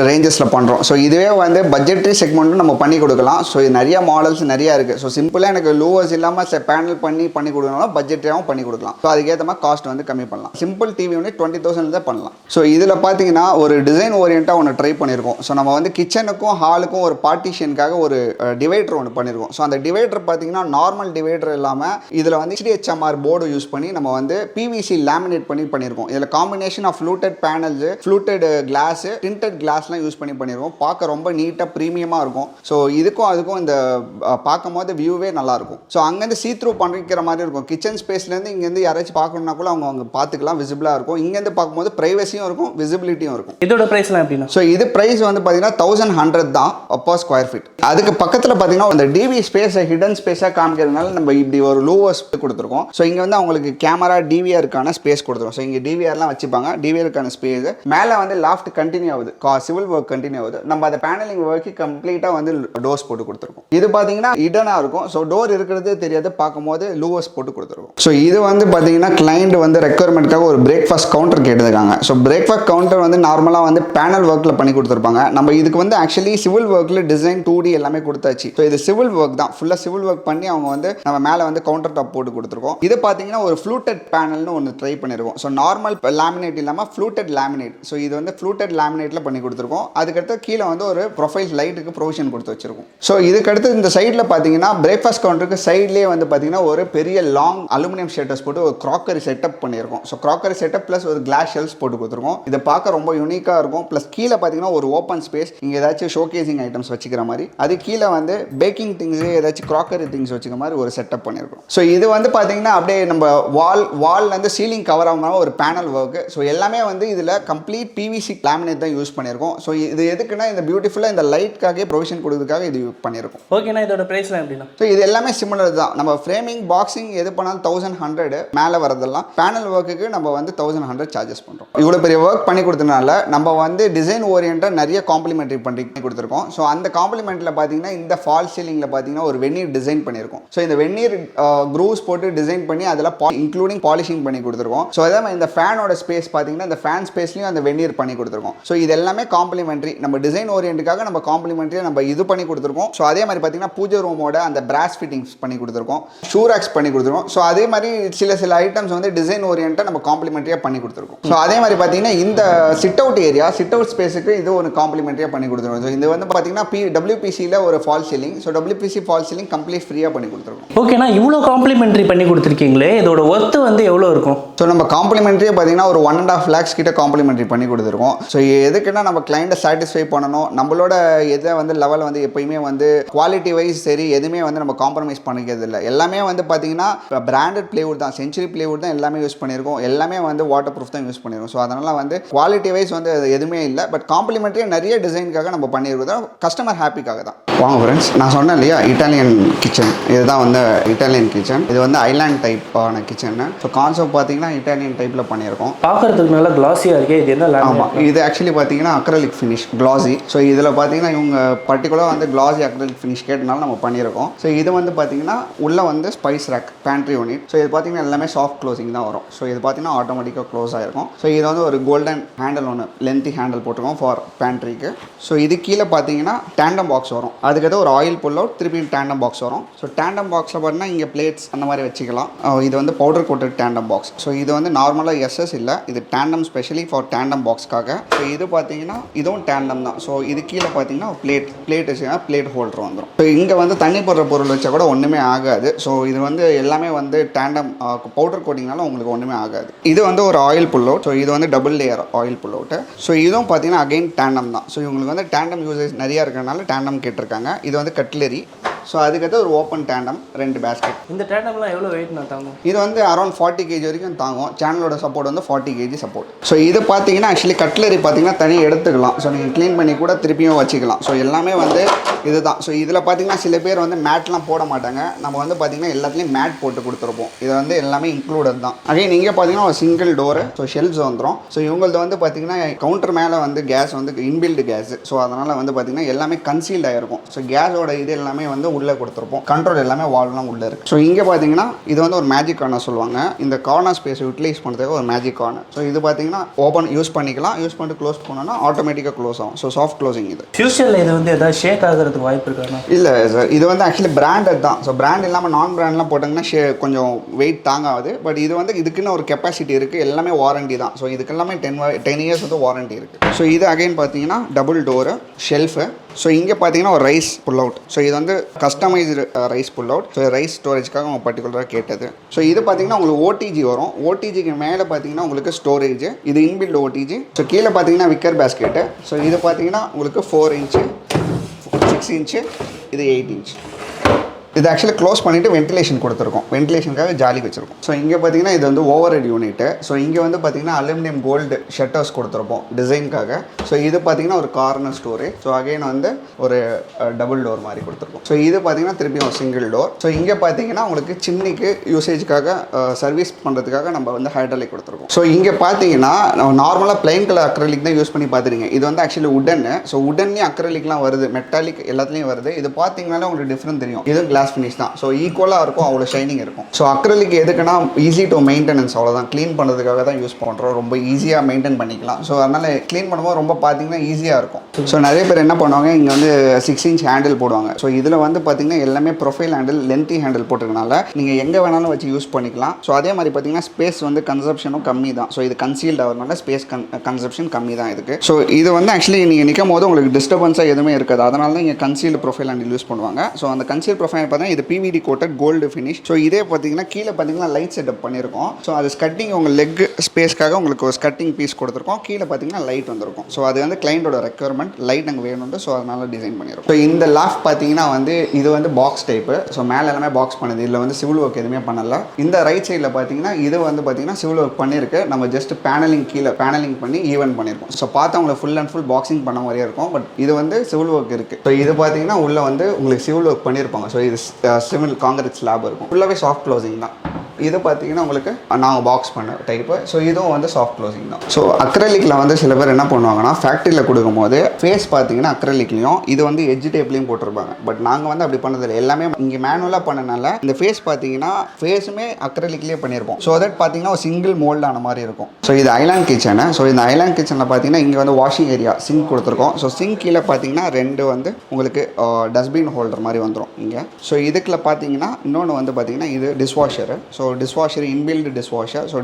ரேஞ்சஸில் பண்ணுறோம். ஸோ இதுவே வந்து பட்ஜெட்ரி செக்மெண்ட்டும் நம்ம பண்ணி கொடுக்கலாம். ஸோ இது நிறைய மாடல்ஸ் நிறையா இருக்குது. ஸோ சிம்பிளாக எனக்கு லூவர்ஸ் இல்லாமல் பேனல் பண்ணி கொடுக்கணும், பட்ஜெட்டாகவும் பண்ணி கொடுக்கலாம். ஸோ அதுக்கேற்ற மாதிரி காஸ்ட் வந்து கம்மி பண்ணலாம். சிம்பிள் டிவி வந்து 20,000 தான் பண்ணலாம். ஸோ இதில் பார்த்தீங்கன்னா ஒரு டிசைன் ஓரியண்டாக ஒன்று ட்ரை பண்ணியிருக்கோம். ஸோ நம்ம வந்து கிச்சனுக்கும் ஹாலுக்கும் ஒரு பார்ட்டிஷனுக்காக ஒரு டிவைடர் ஒன்று பண்ணியிருக்கோம். ஸோ அந்த டிவைடர் பார்த்தீங்கன்னா நார்மல் டிவைடர் இல்லாமல் இதில் வந்து HDHMR போர்டு யூஸ் பண்ணி நம்ம வந்து பிவிசி லேமினேட் பண்ணியிருக்கோம். இதில் combination of fluted panels, fluted glass, tinted கிளாஸ்லாம் யூஸ் பண்ணியிருக்கோம். பார்க்க ரொம்ப நீட்டாக ப்ரீமியமாக இருக்கும். ஸோ இதுக்கும் அதுக்கும் இந்த பார்க்கும் போது வியூவே நல்லாயிருக்கும். ஸோ அங்கேருந்து சீத்ரூ பண்ணிக்கிற மாதிரி இருக்கும். கிச்சன் ஸ்பேஸ்லேருந்து இங்கேருந்து யாராச்சும் பார்க்கணுன்னா கூட அவங்க பார்த்துக்கலாம், விசிபிளாக இருக்கும். இங்கேருந்து பார்க்கும்போது ப்ரைவசியும் இருக்கும், விசிபிலிட்டியும் இருக்கும். இதோட ப்ரைஸ்லாம் எப்படின்னா? ஸோ இது ப்ரைஸ் வந்து பார்த்தீங்கன்னா 1100 தான் பர் ஸ்கொயர் ஃபீட். அதுக்கு பக்கத்தில் பார்த்தீங்கன்னா அந்த டிவி ஸ்பேஸை ஹிடன் ஸ்பேஸாக காமிக்கிறதுனால நம்ம இப்படி ஒரு லூவர்ஸ் கொடுத்துருக்கோம். ஸோ இங்கே வந்து அவங்களுக்கு கேமரா டிவிஆருக்கான ஸ்பேஸ் கொடுத்துரும். ஸோ இங்கே டிவிஆர்லாம் வச்சுப்பாங்க, டிவிஆருக்கான ஸ்பேஸ். மேலே வந்து லாஃப்ட் கண்டினியூ ஆகுது, சிவில் ஒர்க் கண்டினியூ ஆகுது. நம்ம அந்த பேனலிங் ஒர்க்கு கம்ப்ளீட்டாக வந்து டோர்ஸ் போட்டு கொடுத்துருக்கோம். இது பார்த்தீங்கன்னா இடனாக இருக்கும். ஸோ டோர் இருக்கிறது தெரியாது, பார்க்கும்போது லூவர்ஸ் போட்டு கொடுத்துருக்கோம். ஸோ இது வந்து பார்த்தீங்கன்னா கிளைண்ட் வந்து ரெக்குயர்மெண்ட்காக ஒரு பிரேக்ஃபாஸ்ட் கவுண்டர் கேட்டிருக்காங்க. ஸோ பிரேக்ஃபாஸ்ட் கவுண்டர் வந்து நார்மலாக வந்து பேனல் ஒர்க்கில் பண்ணி கொடுத்துருப்பாங்க. நம்ம இதுக்கு வந்து ஆக்சுவலி சிவில் ஒர்க்கில் டிசைன் 2D எல்லாமே கொடுத்தாச்சு. ஸோ இது சிவில் ஒர்க் தான், ஃபுல்லாக சிவில் ஒர்க் பண்ணி அவங்க வந்து நம்ம மேலே வந்து கவுண்டர் டாப் போட்டு கொடுத்துருக்கோம். இது பார்த்தீங்கன்னா ஒரு ஃப்ளூட்டட் பேனல்னு ஒன்று ட்ரை பண்ணியிருக்கோம். ஸோ நார்மல் லேமினேட் இல்லாமல் ஃப்ளூட்டட் லேமினேட். ஸோ இது வந்து ஃப்ளூட்டட் லேமினேட்டில் பண்ணி கொடுத்துருக்கோம். அதுக்கடுத்து கீழே வந்து ஒரு ப்ரொஃபைல் லைட்டுக்கு ப்ரொவிஷன் கொடுத்து வச்சிருக்கோம். ஸோ இதுக்கடுத்து இந்த சைடில் பார்த்தீங்கன்னா பிரேக்ஃபாஸ்ட் கவுண்டருக்கு சைட்லேயே வந்து பார்த்தீங்கன்னா ஒரு பெரிய லாங் அலுமினியம் ஷட்டர்ஸ் போட்டு ஒரு க்ராக்கரி செட்டப் பண்ணியிருக்கோம். ஸோ க்ராக்கரி செட்டப் ப்ளஸ் ஒரு கிளாஸ் ஷெல்ஸ் போட்டு கொடுத்துருக்கோம். இதை பார்க்க ரொம்ப யூனிக்காக இருக்கும். ப்ளஸ் கீழே பார்த்தீங்கன்னா ஒரு ஓப்பன் ஸ்பேஸ், இங்கே ஏதாச்சும் ஷோகேசிங் ஐட்டம்ஸ் வச்சுக்கிற மாதிரி. அது கீழே வந்து பேக்கிங் திங்ஸ், ஏதாச்சும் க்ராக்கரி திங்ஸ் வச்சுக்கிற மாதிரி ஒரு செட்டப் பண்ணியிருக்கோம். ஸோ இது வந்து பார்த்தீங்கன்னா அப்படியே நம்ம வால்லேருந்து சீலிங் கவர் ஆகாம ஒரு பேனல் ஒர்க்கு. ஸோ எல்லாமே வந்து இதில் கம்ப்ளீட் பிவிசி லேமினேட் தான் யூஸ் பண்ணியிருக்கோம். ஸோ இது எதுக்குன்னா இந்த பியூட்டிஃபுல்லாக இந்த லைட்காக ப்ரொவிஷன் கொடுக்கறதுக்காக இது பண்ணியிருக்கோம். ஓகேண்ணா, இதோட ப்ரைஸ்லாம் எப்படின்னா? ஸோ இது எல்லாமே சிமிலர் தான். நம்ம ஃப்ரேமிங் பாக்ஸிங் எது பண்ணாலும் 1100, மேலே வரதெல்லாம் பேனல் ஒர்க்குக்கு நம்ம வந்து 1100 சார்ஜஸ் பண்ணுறோம். இவ்வளோ பெரிய ஒர்க் பண்ணி கொடுத்தனால நம்ம வந்து டிசைன் ஓரியண்டாக நிறைய காம்ப்ளிமெண்ட்ரி பண்ணி கொடுத்துருக்கோம். ஸோ அந்த காம்ப்ளிமெண்ட்டில் பார்த்தீங்கன்னா இந்த ஃபால் சீலிங்கில் பார்த்தீங்கன்னா ஒரு வெந்நீர் டிசைன் பண்ணியிருக்கோம். ஸோ இந்த வெந்நீர் க்ரூஸ் போட்டு டிசைன் பண்ணி அதில் இன்க்ளூடிங் பாலிஷிங் பண்ணி கொடுத்துருக்கோம். ஸோ அதே மாதிரி இந்த ஃபேனோட ஸ்பேஸ் பார்த்தீங்கன்னா இந்த ஃபேன் ஸ்பேஸ்லையும் அந்த வெந்நீர் பண்ணி கொடுத்துருக்கோம். ஸோ இது எல்லாமே காம்ப்ளிமெண்ட்ரி. நம்ம டிசைன் ஓரியண்ட்டுக்காக நம்ம காம்ப்ளிமெண்ட்ரியாக நம்ம இது பண்ணி கொடுத்துருக்கோம். ஸோ அதே மாதிரி பார்த்தீங்கன்னா பூஜை ரூமோட அந்த பிராஸ் ஃபிட்டிங்ஸ் பண்ணி கொடுத்துருக்கோம், ஷூ ரேக்ஸ் பண்ணி கொடுத்துருக்கோம். ஸோ அதே மாதிரி சில ஐட்டம்ஸ் வந்து டிசைன் ஓரியண்டாக நம்ம காம்ப்ளிமெண்ட்ரியாக பண்ணி கொடுத்துருக்கோம். ஸோ அதே மாதிரி பார்த்தீங்கன்னா இந்த sit out area, sit out ஸ்பேஸுக்கு இது ஒரு காம்ப்ளிமெண்ட்ரியாக பண்ணி கொடுத்துருக்கோம். ஸோ இது வந்து பார்த்தீங்கன்னா WPCயில் ஒரு fall ceiling. So WPC fall ceiling complete ஃப்ரீயாக பண்ணி கொடுத்துருக்கோம். ஓகேண்ணா, இவ்வளோ காம்ப்ளிமெண்ட்ரி பண்ணி கொடுத்துருக்கீங்களே, இதோட ஒர்த்து வந்து எவ்வளோ இருக்கும்? ஸோ நம்ம காம்ப்ளிமெண்ட்ரியே பார்த்தீங்கன்னா ஒரு 1.5 lakhs கிட்ட காம்ப்ளிமெண்ட்ரி பண்ணி கொடுத்துருக்கோம். ஸோ எதுக்குன்னா நம்ம கிளைண்ட்டை சாட்டிஸ்ஃபை பண்ணணும். நம்மளோட எதை வந்து லெவல் வந்து எப்பயுமே வந்து குவாலிட்டி வைஸ் சரி எதுவுமே வந்து நம்ம காம்ப்ரமைஸ் பண்ணிக்கிறது இல்லை. எல்லாமே வந்து பார்த்தீங்கன்னா பிராண்டட் பிளேவுட் தான், செஞ்சுரி பிளேவுட் தான் எல்லாமே யூஸ் பண்ணியிருக்கோம். எல்லாமே வந்து வாட்டர் ப்ரூஃப் தான் யூஸ் பண்ணியிருக்கோம். ஸோ அதனால் வந்து குவாலிட்டி வைஸ் வந்து எதுவுமே இல்லை. பட் காம்ப்ளிமெண்ட்ரியே நிறைய டிசைனுக்காக நம்ம பண்ணியிருக்கோம், கஸ்டமர் ஹாப்பிக்காக தான். வாங்க ஃப்ரெண்ட்ஸ், நான் சொன்னேன் இல்லையா இட்டாலியன் கிச்சன், இதுதான் வந்து இட்டாலியன் கிச்சன். இது வந்து ஐலாண்ட் டைப்பான கிச்சன். ஸோ கான்செப்ட் பார்த்தீங்கன்னா இட்டாலியன் டைப்பில் பண்ணியிருக்கோம். பார்க்கறதுக்கு நல்லா கிளாஸியாக இருக்கே, இது என்ன லேமினேட்? ஆமாம், இது ஆக்சுவலி பார்த்தீங்கன்னா அக்ரலிக் ஃபினிஷ் கிளாசி. ஸோ இதில் பார்த்தீங்கன்னா இவங்க பர்டிகுலராக வந்து கிளாசி அக்ரலிக் ஃபினிஷ் கேட்டனால நம்ம பண்ணியிருக்கோம். ஸோ இது வந்து பார்த்தீங்கன்னா உள்ளே வந்து spice rack pantry unit. So இது பார்த்தீங்கன்னா எல்லாமே சாஃப்ட் க்ளோசிங் தான் வரும். ஸோ இது பார்த்தீங்கன்னா ஆட்டோமேட்டிக்காக க்ளோஸ் ஆகிருக்கும். ஸோ இது வந்து ஒரு கோல்டன் ஹேண்டில் ஒன்று லென்த்தி ஹேண்டில் போட்டிருக்கோம் ஃபார் பேண்ட்ரிக்கு. ஸோ இது கீழே பார்த்தீங்கன்னா டேண்டம் பாக்ஸ் வரும். அதுக்கடுத்து ஒரு ஆயில் புல் அவுட் திருப்பி டேண்டம் பாக்ஸ் வரும். ஸோ டேண்டம் பாக்ஸில் பார்த்தீங்கன்னா இங்கே பிளேட்ஸ் அந்த மாதிரி வச்சுக்கலாம். இது வந்து powder coated tandem box. So இது வந்து நார்மலாக எஸ்எஸ் இல்லை, இது டேண்டம் ஸ்பெஷலி ஃபார் டேண்டம் பாக்ஸ்க்காக. ஸோ இது பார்த்தீங்கன்னா இதுவும் டேண்டம் தான். ஸோ இது கீழே பார்த்தீங்கன்னா பிளேட் வச்சுன்னா பிளேட் ஹோல்டர் வந்துடும். ஸோ இங்கே வந்து தண்ணி போடுற பொருள் வச்சா கூட ஒன்றுமே ஆகாது. ஸோ இது வந்து எல்லாமே வந்து டேண்டம் பவுடர் கோட்டிங்னால உங்களுக்கு ஒன்றுமே ஆகாது. இது வந்து ஒரு ஆயில் புல் அவுட். ஸோ இது வந்து double layer oil pull out. So இதுவும் பார்த்தீங்கன்னா அகைன் டேண்டம் தான். ஸோ இவங்களுக்கு வந்து டேண்டம் யூசேஜ் நிறையா இருக்கிறனால டேண்டம் கேட்டிருக்காங்க. இது வந்து கட்லரி. ஸோ அதுக்கடுத்து ஒரு ஓப்பன் டேண்டம் 2 பேஸ்கெட். இந்த டேண்டம்லாம் எவ்வளோ வெயிட் நான் தாங்கும்? இது வந்து அரௌண்ட் 40 kg வரைக்கும் தாங்கும். சேனலோட சப்போர்ட் வந்து 40 kg சப்போர்ட். ஸோ இது பார்த்தீங்கன்னா ஆக்சுவலி கட்லரி பார்த்தீங்கன்னா தனியாக எடுத்துக்கலாம். ஸோ நீங்கள் க்ளீன் பண்ணி கூட திருப்பியும் வச்சுக்கலாம். ஸோ எல்லாமே வந்து இதுதான். ஸோ இதில் பார்த்தீங்கன்னா சில பேர் வந்து மேட்லாம் போட மாட்டாங்க. நம்ம வந்து பார்த்தீங்கன்னா எல்லாத்துலேயும் மேட் போட்டு கொடுத்துருப்போம். இது வந்து எல்லாமே இன்க்ளூடட் தான். அகைன் இங்கே பார்த்தீங்கன்னா ஒரு சிங்கிள் டோரு. ஸோ ஷெல்ஃப்ஸ் வந்துடும். ஸோ இவங்களது வந்து பார்த்தீங்கன்னா கவுண்டர் மேலே வந்து கேஸ் வந்து இன்பில்டு கேஸ். ஸோ அதனால் வந்து பார்த்தீங்கன்னா எல்லாமே கன்சீல்ட் ஆகிருக்கும். ஸோ கேஸோட இது எல்லாமே வந்து உள்ளே கொடுத்துருப்போம். கண்ட்ரோல் எல்லாமே வால்லாம் உள்ளே இருக்குது. ஸோ இங்கே பார்த்தீங்கன்னா இது வந்து ஒரு மேஜிக் கார்னர் சொல்லுவாங்க. இந்த கார்னர் ஸ்பேஸ் யூட்டிலைஸ் பண்ணுறதுக்கு ஒரு மேஜிக் கார்னர். ஸோ இது பார்த்தீங்கன்னா ஓப்பன் யூஸ் பண்ணிக்கலாம். யூஸ் பண்ணிட்டு க்ளோஸ் பண்ணோன்னா ஆட்டோமேட்டிக்காக க்ளோஸ் ஆகும். ஸோ சாஃப்ட் க்ளோசிங் இது. ஃபியூச்சரில் இது வந்து எதாவது ஷேக் ஆகிறதுக்கு வாய்ப்பு இருக்காண்ணா? இல்லை சார், இது வந்து ஆக்சுவலி பிராண்டட் தான். ஸோ பிராண்ட் இல்லாமல் நான் பிராண்ட்லாம் போட்டாங்கன்னா கொஞ்சம் வெயிட் தாங்காது. பட் இது வந்து இதுக்குன்னு ஒரு கெப்பாசிட்டி இருக்குது. எல்லாமே வாரண்டி தான். ஸோ இதுக்கு எல்லாமே 10 years வந்து வாரண்டி இருக்குது. ஸோ இது அகைன் பார்த்தீங்கன்னா டபுள் டோரு ஷெல்ஃபு. ஸோ இங்கே பார்த்தீங்கன்னா ஒரு ரைஸ் புல் அவுட். ஸோ இது வந்து customised rice pull out. So rice ஸ்டோரேஜ்க்காக அவங்க பர்டிகுலராக கேட்டது. ஸோ இது பார்த்தீங்கன்னா உங்களுக்கு ஓடிஜி வரும். ஓடிஜிக்கு மேலே பார்த்தீங்கன்னா உங்களுக்கு ஸ்டோரேஜ். இது இன்பில்ட் ஓடிஜி. ஸோ கீழே பார்த்தீங்கன்னா விக்கர் பேஸ்கெட்டு. ஸோ இது பார்த்தீங்கன்னா உங்களுக்கு 4 inch 6 inch, இது 8 inch. இது ஆக்சுவலி க்ளோஸ் பண்ணிவிட்டு வென்டிலேஷன் கொடுத்துருக்கோம். வென்டிலேஷனுக்காக ஜாலி வச்சுருக்கோம். ஸோ இங்கே பார்த்தீங்கன்னா இது வந்து ஓவர் ஹெட் யூனிட்டு. ஸோ இங்கே வந்து பார்த்தீங்கன்னா அலுமினியம் கோல்டு ஷட்டர்ஸ் கொடுத்துருப்போம் டிசைனுக்காக. ஸோ இது பார்த்தீங்கன்னா ஒரு கார்னர் ஸ்டோரேஜ். ஸோ அகைன் வந்து ஒரு டபுள் டோர் மாதிரி கொடுத்துருக்கோம். ஸோ இது பார்த்தீங்கன்னா திருப்பியும் ஒரு சிங்கிள் டோர். ஸோ இங்கே பார்த்தீங்கன்னா உங்களுக்கு சிம்னிக்கு யூசேஜுக்காக சர்வீஸ் பண்ணுறதுக்காக நம்ம வந்து ஹைட்ராலிக் கொடுத்துருக்கோம். ஸோ இங்கே பார்த்தீங்கன்னா நார்மலாக பிளைன் கலர் அக்ரலிக் தான் யூஸ் பண்ணி பார்த்துருங்க. இது வந்து ஆக்சுவலி உடன்னு. ஸோ உடன்லேயும் அக்ரலிக்லாம் வருது, மெட்டாலிக் எல்லாத்துலேயும் வருது. இது பார்த்தீங்கன்னாலே உங்களுக்கு டிஃப்ரெண்ட் தெரியும். இது கிளாஸ் ஃபினிஷ் தான். ஸோ ஈக்குவலாக இருக்கும், அவ்வளோ ஷைனிங் இருக்கும். ஸோ அக்ரலிக் எதுக்குன்னா ஈஸி டு மெயின்டெனன்ஸ், அவ்வளோதான். க்ளீன் பண்ணுறதுக்காக தான் யூஸ் பண்ணுறோம். ரொம்ப ஈஸியாக மெயின்டைன் பண்ணிக்கலாம். ஸோ அதனால் க்ளீன் பண்ணும்போது ரொம்ப பார்த்தீங்கன்னா ஈஸியாக இருக்கும். ஸோ நிறைய பேர் என்ன பண்ணுவாங்க, இங்கே வந்து 6 inch ஹேண்டில் போடுவாங்க. ஸோ இதில் வந்து பார்த்தீங்கன்னா எல்லாமே ப்ரொஃபைல் ஹேண்டில் லென்த்தி ஹேண்டில் போட்டிருக்கனால நீங்கள் எங்கே வேணாலும் வச்சு யூஸ் பண்ணிக்கலாம். ஸோ அதே மாதிரி பார்த்தீங்கன்னா ஸ்பேஸ் வந்து கன்சப்ஷனும் கம்மி தான். ஸோ இது கன்சீல்ட் ஆகிறதுனால ஸ்பேஸ் கன்சப்ஷன் கம்மி தான் இதுக்கு. ஸோ இது வந்து ஆக்சுவலி நீங்கள் நிற்கும் போது உங்களுக்கு டிஸ்டர்பன்ஸாக எதுவுமே இருக்காது. அதனால தான் இங்கே கன்சீல்டு ப்ரொஃபைல் ஹேண்டில் யூஸ் பண்ணுவாங்க. ஸோ அந்த கன்சீல்டு ப்ரொஃபைல் பார்த்தீங்கன்னா இது பிவிடி கோட்டட் கோல்டு ஃபினிஷ். ஸோ இதே பார்த்தீங்கன்னா கீழே பார்த்தீங்கன்னா லைட் செட்டப் பண்ணியிருக்கோம். ஸோ அது ஸ்கட்டிங் உங்கள் லெக் ஸ்பேஸ்க்காக உங்களுக்கு ஒரு ஸ்கட்டிங் பீஸ் கொடுத்துருக்கோம். கீழே பார்த்தீங்கன்னா லைட் வந்திருக்கும். ஸோ அது வந்து கிளைண்டோட ரெக்யர்மெண்ட், லைட் அங்கே வேணும்னு. ஸோ அதனால டிசைன் பண்ணியிருக்கோம். ஸோ இந்த லாஃப்ட் பார்த்தீங்கன்னா வந்து இது வந்து பாக்ஸ் டைப்பு. ஸோ மேலே எல்லாமே பாக்ஸ் பண்ணுது. இதில் வந்து சிவில் ஒர்க் எதுவுமே பண்ணல. இந்த ரைட் சைடில் பார்த்தீங்கன்னா இது வந்து பார்த்தீங்கன்னா சிவில் ஒர்க் பண்ணியிருக்கு. நம்ம ஜஸ்ட் பேனலிங் கீழே பேனலிங் பண்ணி ஈவன் பண்ணியிருக்கோம். ஸோ பார்த்தா உங்களுக்கு ஃபுல் அண்ட் ஃபுல் பாக்ஸிங் பண்ண மாதிரியே இருக்கும். பட் இது வந்து சிவில் ஒர்க் இருக்குது. ஸோ இது பார்த்தீங்கன்னா உள்ள வந்து உங்களுக்கு சிவில் ஒர்க் பண்ணியிருப்பாங்க. ஸோ இது சிவில் காங்கிரீட் ஸ்லாப் இருக்கும். ஃபுல்லாகவே சாஃப்ட் க்ளோசிங் தான். இது பார்த்தீங்கன்னா உங்களுக்கு நாங்கள் பாக்ஸ் பண்ண டைப்பு. ஸோ இதுவும் வந்து சாஃப்ட் க்ளோசிங் தான். ஸோ அக்ரலிக்கில் வந்து சில பேர் என்ன பண்ணுவாங்கன்னா ஃபேக்ட்ரியில் கொடுக்கும்போது ஃபேஸ் பார்த்தீங்கன்னா அக்ரலிக்லையும் இது வந்து எட்ஜ் டேப்லையும் போட்டிருப்பாங்க. பட் நாங்கள் வந்து அப்படி பண்ணதில்லை. எல்லாமே இங்கே மேனுவலாக பண்ணனால இந்த ஃபேஸ் பார்த்தீங்கன்னா ஃபேஸுமே அக்ரலிக்லேயே பண்ணியிருப்போம். ஸோ தட் பார்த்தீங்கன்னா ஒரு சிங்கிள் மோல்டான மாதிரி இருக்கும். ஸோ இது ஐலாண்ட் கிச்சனு. ஸோ இந்த ஐலாண்ட் கிச்சனில் பார்த்தீங்கன்னா இங்கே வந்து வாஷிங் ஏரியா சிங்க் கொடுத்துருக்கோம். ஸோ சிங்க் கீழே பார்த்தீங்கன்னா 2 வந்து உங்களுக்கு டஸ்ட்பின் ஹோல்டர் மாதிரி வந்துடும் இங்கே. ஸோ இதுக்குள்ள பார்த்தீங்கன்னா இன்னொன்று வந்து பார்த்தீங்கன்னா இது dishwasher. So dishwasher inbuilt dishwasher. So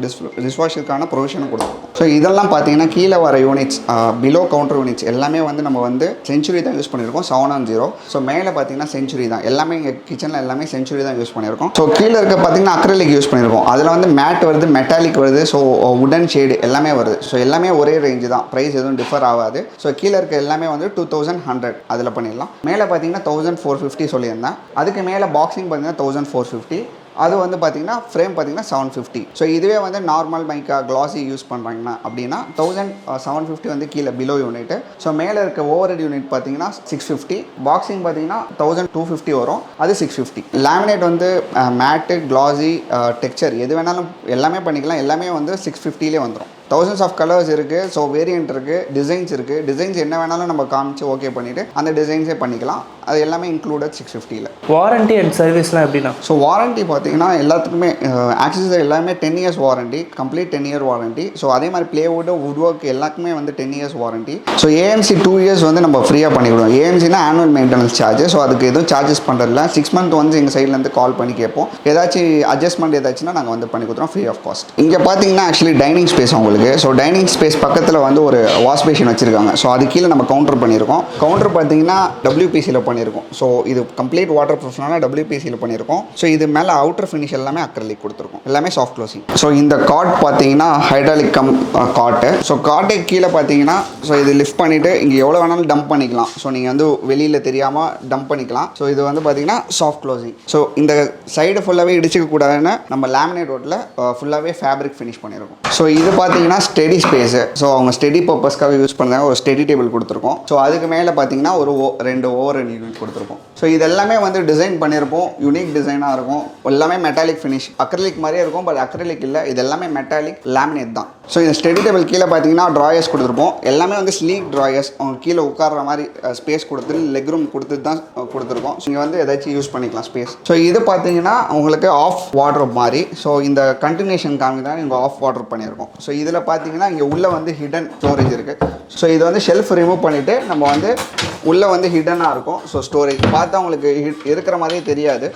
டிஷ்வாஷருக்கான ப்ரொவிஷனும் கொடுத்துருக்கோம். ஸோ இதெல்லாம் பார்த்தீங்கன்னா கீழே வர யூனிட்ஸ் பிலோ கவுண்டர் யூனிட்ஸ் எல்லாமே வந்து நம்ம வந்து செஞ்சுரி தான் யூஸ் பண்ணியிருக்கோம் 710. ஸோ மேலே பார்த்தீங்கன்னா செஞ்சுரி தான். எல்லாமே எங்கள் கிச்சனில் எல்லாமே செஞ்சுரி தான் யூஸ் பண்ணியிருக்கோம். ஸோ கீழே இருக்க பார்த்தீங்கன்னா அக்ரலிக் யூஸ் பண்ணியிருக்கோம். அதில் வந்து மேட் வருது, மெட்டாலிக் வருது, ஸோ உடன் ஷேடு எல்லாமே வருது. ஸோ எல்லாமே ஒரே ரேஞ்சு தான், ப்ரைஸ் எதுவும் டிஃபர் ஆகாது. ஸோ கீழே இருக்க எல்லாமே வந்து 2100 அதில் பண்ணிடலாம். மேலே பார்த்தீங்கன்னா 1450 சொல்லியிருந்தேன். அதுக்கு மேலே பாக்ஸிங் பார்த்தீங்கன்னா 1450. அது வந்து பார்த்தீங்கன்னா ஃப்ரேம் பார்த்தீங்கன்னா 750. ஸோ இதுவே வந்து நார்மல் மைக்கா கிளாஸி யூஸ் பண்ணுறாங்கன்னா அப்படின்னா 1750 வந்து கீழே பிலோ யூனிட்டு. ஸோ மேலே இருக்க ஓவர் ஹெட் யூனிட் பார்த்தீங்கன்னா 650. பாக்ஸிங் பார்த்தீங்கன்னா 1250 வரும், அது 650. லேமினேட் வந்து மேட்டு கிளாஸி டெக்ஸ்சர் எது வேணாலும் எல்லாமே பண்ணிக்கலாம். எல்லாமே வந்து 650லே வந்துடும். thousands ஆஃப் கலர்ஸ் இருக்குது. ஸோ வேரியன்ட் இருக்குது, டிசைன்ஸ் இருக்குது. டிசைன்ஸ் என்ன வேணாலும் நம்ம காமிச்சு ஓகே பண்ணிவிட்டு அந்த டிசைன்ஸே பண்ணிக்கலாம். அது எல்லாமே இன்க்ளூடட் 650ல். வாரண்டி அண்ட் சர்வீஸ்லாம் எப்படின்னா? ஸோ வாரண்டி பார்த்தீங்கன்னா எல்லாத்துக்குமே ஆக்சஸரி எல்லாமே 10 years warranty, complete 10 year warranty. So அதே மாதிரி பிளேவுட், வுட் ஒர்க் எல்லாருக்குமே வந்து 10 years warranty. So AMC 2 years வந்து நம்ம ஃப்ரீயாக பண்ணிவிடுவோம். ஏஎம்சினா ஆனுவல் மெயின்டெனன்ஸ் சார்ஜ். ஸோ அதுக்கு எதுவும் சார்ஜஸ் பண்ணுறதில்ல. 6 month வந்து எங்கள் சைட்லேருந்து கால் பண்ணி கேட்போம். ஏதாச்சும் அட்ஜஸ்ட்மெண்ட் ஏதாச்சுன்னா நாங்கள் வந்து பண்ணி கொடுத்துருவோம் ஃப்ரீ ஆஃப் காஸ்ட். இங்கே பார்த்தீங்கன்னா ஆக்சுவலி டைனிங் ஸ்பேஸ் உங்களுக்கு. ஸோ டைனிங் ஸ்பேஸ் பக்கத்தில் வந்து ஒரு வாஷ் பேஷன் வச்சுருக்காங்க. ஸோ அது கீழே நம்ம கவுண்டர் பண்ணியிருக்கோம். கவுண்டர் பார்த்தீங்கன்னா WPCயில் பண்ணியிருக்கோம். ஸோ இது கம்ப்ளீட் வாட்டர் ப்ரூஃப்னால WPCயில் பண்ணியிருக்கோம். ஸோ இது மேலே அவுட்டர் ஃபினிஷ் எல்லாமே அக்ரிலிக் கொடுத்துருக்கோம். எல்லாமே சாஃப்ட் க்ளோசிங். ஸோ இந்த காட் பார்த்தீங்கன்னா ஹைட்ராலிக் காட்டு. ஸோ காட்டுக்கு கீழே பார்த்தீங்கன்னா ஸோ இது லிஃப்ட் பண்ணிவிட்டு இங்கே எவ்வளோ வேணாலும் டம்ப் பண்ணிக்கலாம். ஸோ நீங்கள் வந்து வெளியில் தெரியாமல் டம்ப் பண்ணிக்கலாம். ஸோ இது வந்து பார்த்தீங்கன்னா சாஃப்ட் க்ளோசிங். ஸோ இந்த சைடு ஃபுல்லாகவே இடிச்சிக்க கூடாதுன்னு நம்ம லேமினேட் ரோட்டில் ஃபுல்லாகவே ஃபேப்ரிக் ஃபினிஷ் பண்ணியிருக்கோம். ஸோ இது பார்த்தீங்கன்னா ஸ்டெடி ஸ்பேஸு. ஸோ அவங்க ஸ்டெடி பர்பஸ்க்காக யூஸ் பண்ணுறாங்க. ஒரு ஸ்டெடி டேபிள் கொடுத்துருக்கோம். ஸோ அதுக்கு மேலே பார்த்தீங்கன்னா ஒரு 2 ஓவர் யூனிட் கொடுத்துருக்கோம். ஸோ இது எல்லாமே வந்து டிசைன் பண்ணியிருப்போம். யூனிக் டிசைனாக இருக்கும். எல்லாமே மெட்டாலிக் ஃபினிஷ். அக்ரிலிக் மாதிரியே இருக்கும், பட் அக்ரிலிக் இல்லை. இது எல்லாமே மெட்டாலிக் லேமினேட் தான். ஸோ இந்த ஸ்டெடி டேபிள் கீழே பார்த்தீங்கன்னா ட்ராயர்ஸ் கொடுத்துருப்போம். எல்லாமே வந்து ஸ்லீக் ட்ராயர்ஸ். அவங்க கீழே உட்கார்ற மாதிரி ஸ்பேஸ் கொடுத்து லெக் ரூம் கொடுத்து தான் கொடுத்துருக்கோம். ஸோ இங்கே வந்து ஏதாச்சும் யூஸ் பண்ணிக்கலாம் ஸ்பேஸ். ஸோ இது பார்த்தீங்கன்னா உங்களுக்கு ஆஃப் வார்ட்ரோப் மாதிரி. ஸோ இந்த கண்டினியூஷன் காமி தான் இங்கே ஆஃப் வார்ட்ரோப் பண்ணியிருக்கோம். ஸோ இதில் பார்த்தீங்கன்னா இங்கே உள்ளே வந்து ஹிடன் ஸ்டோரேஜ் இருக்குது. ஸோ இது வந்து ஷெல்ஃப் ரிமூவ் பண்ணிவிட்டு நம்ம வந்து உள்ளே வந்து ஹிடனாக இருக்கும். ஸோ ஸ்டோரேஜ் பார்த்தா உங்களுக்கு இருக்கிற மாதிரியே தெரியாது.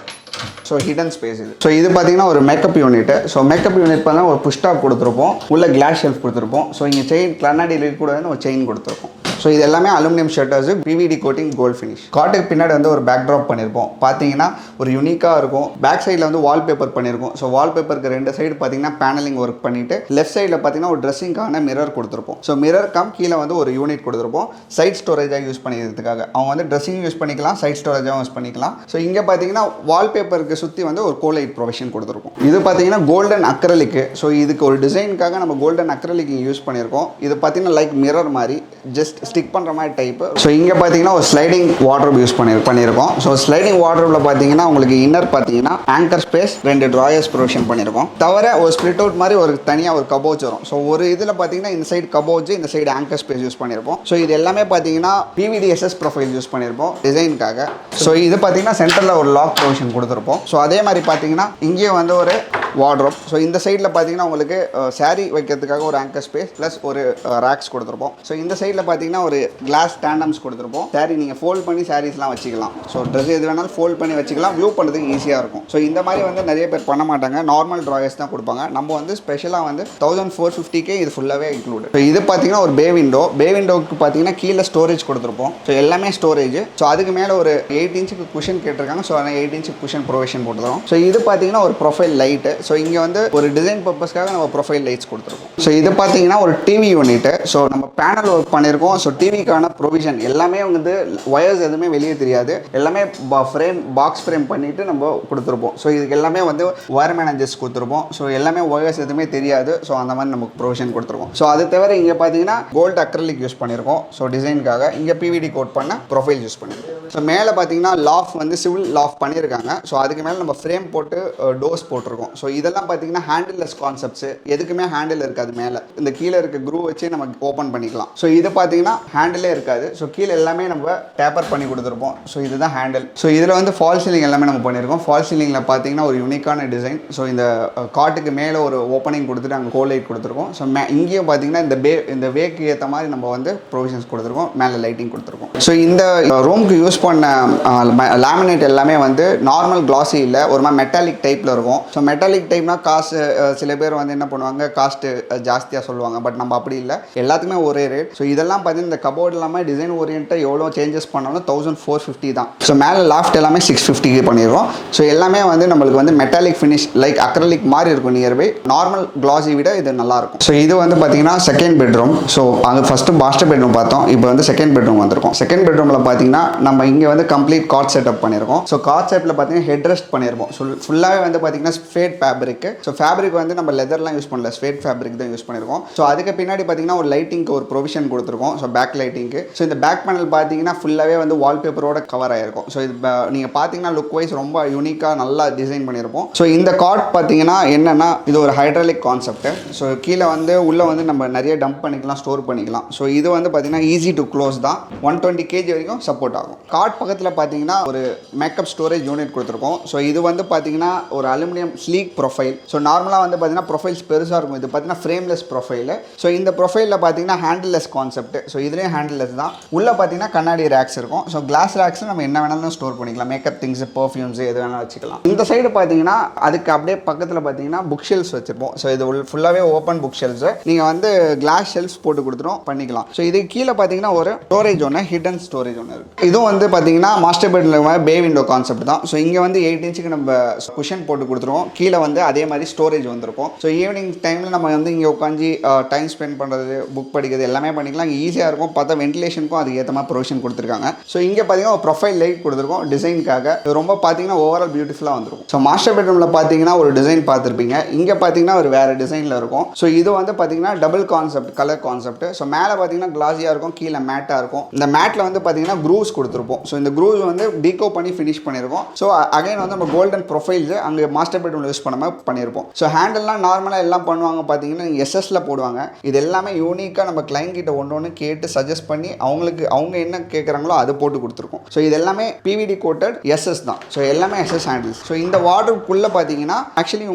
ஸோ ஹிடன் ஸ்பேஸ் இது. ஸோ இது பார்த்தீங்கன்னா ஒரு makeup unit. So makeup unit பார்த்தீங்கன்னா ஒரு புஷ் டாப் கொடுத்துருப்போம். உள்ள கிளாஸ் ஷெல்ஃப் கொடுத்துருப்போம். ஸோ இங்கே செயின் கண்ணாடி கூடாதுன்னு ஒரு செயின் கொடுத்துருப்போம். ஸோ இது எல்லாமே aluminium shutters, PVD coating, gold finish. காட்டுக்கு பின்னாடி வந்து ஒரு பேக் ட்ராப் பண்ணியிருப்போம். பார்த்தீங்கன்னா ஒரு யூனிக்காக இருக்கும். பேக் சைடில் வந்து வால்பேப்பர் பண்ணியிருக்கோம். ஸோ வால்பேப்பருக்கு 2 சைடு பார்த்தீங்கன்னா பேனலிங் ஒர்க் பண்ணிவிட்டு லெஃப்ட் சைடில் பார்த்தீங்கன்னா ஒரு ட்ரெஸ்ஸிங்கான மிரர் கொடுத்துருப்போம். ஸோ மிரர் கீழே வந்து ஒரு யூனிட் கொடுத்துருப்போம். சைட் ஸ்டோரேஜாக யூஸ் பண்ணிக்கிறதுக்காக. அவங்க வந்து ட்ரெஸ்ஸிங் யூஸ் பண்ணிக்கலாம், சைட் ஸ்டோரேஜாகவும் யூஸ் பண்ணிக்கலாம். ஸோ இங்கே பார்த்தீங்கன்னா வால்பேப்பருக்கு சுற்றி வந்து ஒரு கோலைட் ப்ரொவிஷன் கொடுத்துருப்போம். இது பார்த்தீங்கன்னா கோல்டன் அக்ரலிக்கு. ஸோ இதுக்கு ஒரு டிசைனுக்காக நம்ம கோல்டன் அக்ரலிக் யூஸ் பண்ணியிருக்கோம். இது பார்த்தீங்கன்னா லைக் மிரர் மாதிரி ஜஸ்ட் ஸ்டிக் பண்ணுற மாதிரி டைப்பு. ஸோ இங்கே பார்த்தீங்கன்னா ஒரு ஸ்லைடிங் வார்ட்ரோப் யூஸ் பண்ணியிருக்கோம். ஸோ ஸ்லைடிங் வார்ட்ரோப்பில் பார்த்தீங்கன்னா உங்களுக்கு இன்னர் பார்த்தீங்கன்னா ஆங்கர் ஸ்பேஸ், 2 ட்ராயர்ஸ் ப்ரொவிஷன் பண்ணியிருக்கோம். தவிர ஒரு ஸ்ப்ளிட் அவுட் மாதிரி ஒரு தனியாக ஒரு கபோச் வரும். ஸோ ஒரு இதில் பார்த்தீங்கன்னா இந்த சைடு கபோச், இந்த சைடு ஆங்கர் ஸ்பேஸ் யூஸ் பண்ணியிருப்போம். ஸோ இது எல்லாமே பார்த்தீங்கன்னா PVDSS ப்ரொஃபைல் யூஸ் பண்ணியிருப்போம் டிசைனுக்காக. ஸோ இது பார்த்தீங்கன்னா சென்டரில் ஒரு லாக் ப்ரொவிஷன் கொடுத்துருப்போம். ஸோ அதே மாதிரி பார்த்தீங்கன்னா இங்கேயும் வந்து ஒரு வார்ட்ரோப். ஸோ இந்த சைடில் பார்த்தீங்கன்னா உங்களுக்கு சாரீ வைக்கிறதுக்காக ஒரு ஆங்கர் ஸ்பேஸ் ப்ளஸ் ஒரு ரேக்ஸ் கொடுத்துருப்போம். ஸோ இந்த சைடில் பார்த்தீங்கன்னா ஒரு கிளாஸ் ஸ்டாண்டம்ஸ் கொடுத்துருப்போம். சாரீ நீங்கள் ஃபோல்ட் பண்ணி சாரீஸ்லாம் வச்சுக்கலாம். ஸோ ட்ரெஸ் எது வேணாலும் ஃபோல்ட் பண்ணி வச்சுக்கலாம். வியூ பண்ணுறதுக்கு ஈஸியாக இருக்கும். ஸோ இந்த மாதிரி வந்து நிறைய பேர் பண்ண மாட்டாங்க. நார்மல் ட்ராயர்ஸ் தான் கொடுப்பாங்க. நம்ம வந்து ஸ்பெஷலாக வந்து 1450 இது ஃபுல்லாகவே இன்க்ளூடு. ஸோ இது பார்த்தீங்கன்னா ஒரு பே விண்டோவுக்கு பார்த்தீங்கன்னா கீழே ஸ்டோரேஜ் கொடுத்துருப்போம். ஸோ எல்லாமே ஸ்டோரேஜ். ஸோ அதுக்கு மேலே ஒரு 8 inch குஷன் கேட்டிருக்காங்க. ஸோ அதனால் 8 inch குஷன் ப்ரொவிஷன் போட்டுருவோம். ஸோ இது பார்த்தீங்கன்னா ஒரு ப்ரொஃபைல் லைட்டு. ஸோ இங்கே வந்து ஒரு டிசைன் பர்பஸ்க்காக நம்ம ப்ரொஃபைல் லைட்ஸ் கொடுத்துருக்கோம். ஸோ இது பார்த்தீங்கன்னா ஒரு டிவி யூனிட். ஸோ நம்ம பேனல் ஒர்க் பண்ணியிருக்கோம். ஸோ டிவிக்கான ப்ரொவிஷன் எல்லாமே வந்து ஒயர்ஸ் எதுவுமே வெளியே தெரியாது. எல்லாமே பாக்ஸ் ஃப்ரேம் பண்ணிவிட்டு நம்ம கொடுத்துருப்போம். ஸோ இதுக்கு எல்லாமே வந்து ஒயர் மேனேஜர்ஸ் கொடுத்துருப்போம். ஸோ எல்லாமே ஒயர்ஸ் எதுவுமே தெரியாது. ஸோ அந்த மாதிரி நமக்கு ப்ரொவிஷன் கொடுத்துருக்கோம். ஸோ அது தவிர இங்கே பார்த்தீங்கன்னா கோல்டு அக்ரலிக் யூஸ் பண்ணியிருக்கோம். ஸோ டிசைனுக்காக இங்கே PVD கோட் பண்ண ப்ரொஃபைல் யூஸ் பண்ணியிருக்கோம். ஸோ மேலே பார்த்தீங்கன்னா லாஃப் வந்து சிவில் லாஃப் பண்ணியிருக்காங்க. ஸோ அதுக்கு மேலே நம்ம ஃப்ரேம் போட்டு டோர்ஸ் போட்டிருக்கோம். ஸோ இதெல்லாம் பார்த்தீங்கன்னா ஹேண்டில்லெஸ் கான்செப்ட்ஸ். எதுக்குமே ஹேண்டில் இருக்காது. மேலே இந்த கீழே இருக்க க்ரூ வச்சு நம்ம ஓப்பன் பண்ணிக்கலாம். ஸோ இது பார்த்தீங்கன்னா ஹேண்டிலே இருக்காது. ஸோ கீழே எல்லாமே நம்ம டேப்பர் பண்ணி கொடுத்துருப்போம். ஸோ இதுதான் ஹேண்டில். ஸோ இதில் வந்து ஃபால் சீலிங் எல்லாமே நம்ம பண்ணியிருக்கோம். ஃபால் சீலிங்கில் பார்த்தீங்கன்னா ஒரு யூனிக்கான டிசைன். ஸோ இந்த காட்டுக்கு மேலே ஒரு ஓப்பனிங் கொடுத்துட்டு அங்கே கோல் லைட் கொடுத்துருக்கோம். ஸோ இங்கேயும் பார்த்தீங்கன்னா இந்த வேக்கு ஏற்ற மாதிரி நம்ம வந்து ப்ரொவிஷன்ஸ் கொடுத்துருக்கோம். மேலே லைட்டிங் கொடுத்துருக்கோம். ஸோ இந்த ரூமுக்கு யூஸ் பண்ண லேமினேட் எல்லாமே வந்து நார்மல் கிளாஸி இல்லை, ஒரு மாதிரி மெட்டாலிக் டைப்பில் இருக்கும். ஸோ மெட்டாலிக் டைப்னா காசு சில பேர் வந்து என்ன பண்ணுவாங்க, காஸ்ட்டு ஜாஸ்தியாக சொல்லுவாங்க. பட் நம்ம அப்படி இல்லை, எல்லாத்துக்குமே ஒரே ரேட். ஸோ இதெல்லாம் பார்த்தீங்கன்னா இந்த கபோர்ட் எல்லாமே டிசைன் ஓரியன்ட்டாக எவ்வளோ சேஞ்சஸ் பண்ணாலும் 1450 தான். ஸோ மேலே லாஃப்ட் எல்லாமே 650 பண்ணிடுவோம். ஸோ எல்லாமே வந்து நம்மளுக்கு வந்து மெட்டாலிக் ஃபினிஷ் லைக் அக்ரலிக் மாதிரி இருக்கும். நியர்பை நார்மல் கிளாஸி விட இது நல்லாயிருக்கும். ஸோ இது வந்து பார்த்தீங்கன்னா செகண்ட் பெட்ரூம். ஸோ அங்கே ஃபஸ்ட்டு மாஸ்டர் பெட்ரூம் பார்த்தோம். இப்போ வந்து செகண்ட் பெட்ரூம் வந்திருக்கும். செகண்ட் பெட்ரூமில் பார்த்தீங்கன்னா நம்ம இங்கே வந்து கம்ப்ளீட் காட் செட்டப் பண்ணியிருக்கோம். ஸோ காட் செட்டில் பார்த்தீங்கன்னா ஹெட் ரெஸ்ட் பண்ணியிருக்கோம். ஸோ ஃபுல்லாகவே வந்து பார்த்தீங்கன்னா ஃபேட் ஃபேப்ரிக். ஸோ ஃபேப்ரிக் வந்து நம்ம லெதர்லாம் யூஸ் பண்ணல, ஸ்வேட் ஃபேப்ரிக் தான் யூஸ் பண்ணியிருக்கோம். ஸோ அதுக்கு பின்னாடி பார்த்தீங்கன்னா ஒரு லைட்டிங்க்கு ஒரு ப்ரொவிஷன் கொடுத்துருக்கோம். ஸோ பேக் லைட்டிங்க்கு. ஸோ இந்த பேக் பேனல் பார்த்தீங்கன்னா ஃபுல்லாகவே வந்து வால்பேப்பரோட கவர் ஆகிருக்கும். ஸோ இது நீங்கள் பார்த்தீங்கன்னா லுக் வைஸ் ரொம்ப யூனிக்காக நல்லா டிசைன் பண்ணியிருப்போம். ஸோ இந்த காட் பார்த்தீங்கன்னா என்னென்னா இது ஒரு ஹைட்ராலிக் கான்செப்ட். ஸோ கீழே வந்து உள்ளே வந்து நம்ம நிறைய டம்ப் பண்ணிக்கலாம், ஸ்டோர் பண்ணிக்கலாம். ஸோ இது வந்து பார்த்தீங்கன்னா ஈஸி டு க்ளோஸ் தான். 120 kg வரைக்கும் சப்போர்ட் ஆகும். காட் பக்கத்தில் பார்த்தீங்கன்னா ஒரு மேக்கப் ஸ்டோரேஜ் யூனிட் கொடுத்துருக்கோம். ஸோ இது வந்து பார்த்தீங்கன்னா ஒரு அலுமினியம் ஸ்லீக் ப்ரொஃபைல். ஸோ நார்மலாக வந்து பார்த்தீங்கன்னா ப்ரொஃபைல்ஸ் பெருசாக இருக்கும். இது பார்த்தீங்கன்னா ஃப்ரேம்லெஸ் ப்ரொஃபைல். ஸோ இந்த ப்ரொஃபைலில் பார்த்தீங்கன்னா ஹேண்டில்லெஸ் கான்செப்ட். ஸோ இதுலேயும் ஹேண்டில்லெஸ் தான். உள்ளே பார்த்தீங்கன்னா கண்ணாடி ரேக்ஸ் இருக்கும். ஸோ கிளாஸ் ரேக்ஸில் நம்ம என்ன வேணாலும் ஸ்டோர் பண்ணிக்கலாம். மேக்கப் திங்ஸ், பர்ஃப்யூம்ஸ் எது வேணாலும் வச்சுக்கலாம். இந்த சைடு பார்த்தீங்கன்னா அதுக்கு அப்படியே பக்கத்தில் பார்த்தீங்கன்னா புக் ஷெல்ஃப்ஸ் வச்சிருப்போம். ஸோ இது ஃபுல்லாகவே ஓப்பன் புக் ஷெல்ஃப்ஸ். நீங்கள் வந்து கிளாஸ் ஷெல்ஃப்ஸ் போட்டு கொடுத்துரும் பண்ணிக்கலாம். ஸோ இது கீழே பார்த்தீங்கன்னா ஒரு ஸ்டோரேஜ் ஒன்று, ஹிடன் ஸ்டோரேஜ் ஒன்று இருக்குது. இதுவும் வந்து பார்த்தீங்கன்னா மாஸ்டர் பெட்ரூம் பே விண்டோ கான்செப்ட் தான். ஸோ இங்கே வந்து 8 இன்ச்சுக்கு நம்ம குஷன் போட்டு கொடுத்துருவோம். கீழே வந்து அதே மாதிரி ஸ்டோரேஜ் வந்திருக்கும். ஸோ ஈவினிங் டைமில் நம்ம வந்து இங்கே உட்காந்து டைம் ஸ்பெண்ட் பண்ணுறது, புக் படிக்கிறது எல்லாமே பண்ணிக்கலாம். ஈஸியாக இருக்கும். பார்த்தா வென்டிலேஷனுக்கும் அதுக்கு ஏற்ற மாதிரி ப்ரொவிஷன் கொடுத்துருக்காங்க. ஸோ இங்கே பார்த்தீங்கன்னா ஒரு ப்ரொஃபைல் லைட் கொடுத்துருக்கோம் டிசைனுக்காக. இது ரொம்ப பார்த்தீங்கன்னா ஓவரால் பியூட்டிஃபுல்லாக வந்துருக்கும். ஸோ மாஸ்டர் பெட்ரூமில் பார்த்தீங்கன்னா ஒரு டிசைன் பார்த்துருப்பீங்க. இங்கே பார்த்தீங்கன்னா ஒரு வேறு டிசைனில் இருக்கும். ஸோ இது வந்து பார்த்தீங்கன்னா double concept, colour concept. So மேலே பார்த்தீங்கன்னா கிளாஸியாக இருக்கும், கீழே மேட்டாக இருக்கும். இந்த மேட்டில் வந்து பார்த்தீங்கன்னா க்ரூஸ் கொடுத்துருப்போம். ஸோ இந்த க்ரூஸ் வந்து டீகோ பண்ணி ஃபினிஷ் பண்ணியிருக்கோம். ஸோ அகைன் வந்து நம்ம கோல்டன் ப்ரொஃபைல்ஸ் அங்கே மாஸ்டர் பெட்ரூமில் யூஸ் பண்ண மாதிரி பண்ணியிருப்போம். ஸோ ஹேண்டல்லாம் நார்மலாக எல்லாம் பண்ணுவாங்க பார்த்தீங்கன்னா எஸ்எஸ்ல போடுவாங்க. இது எல்லாமே யூனிக்காக நம்ம கிளைண்ட் கிட்ட ஒன்று கேட்டு சஜஸ்ட் பண்ணி அவங்க என்ன கேட்குறாங்களோ அதை போட்டு கொடுத்துருக்கோம். ஸோ இது எல்லாமே பிவிடி கோட்டட் எஸ்எஸ் தான். ஸோ எல்லாமே எஸ்எஸ் ஹேண்டில்ஸ். ஸோ இந்த வார்ட்ரோப்குள்ளே பார்த்தீங்கன்னா ஆக்சுவலி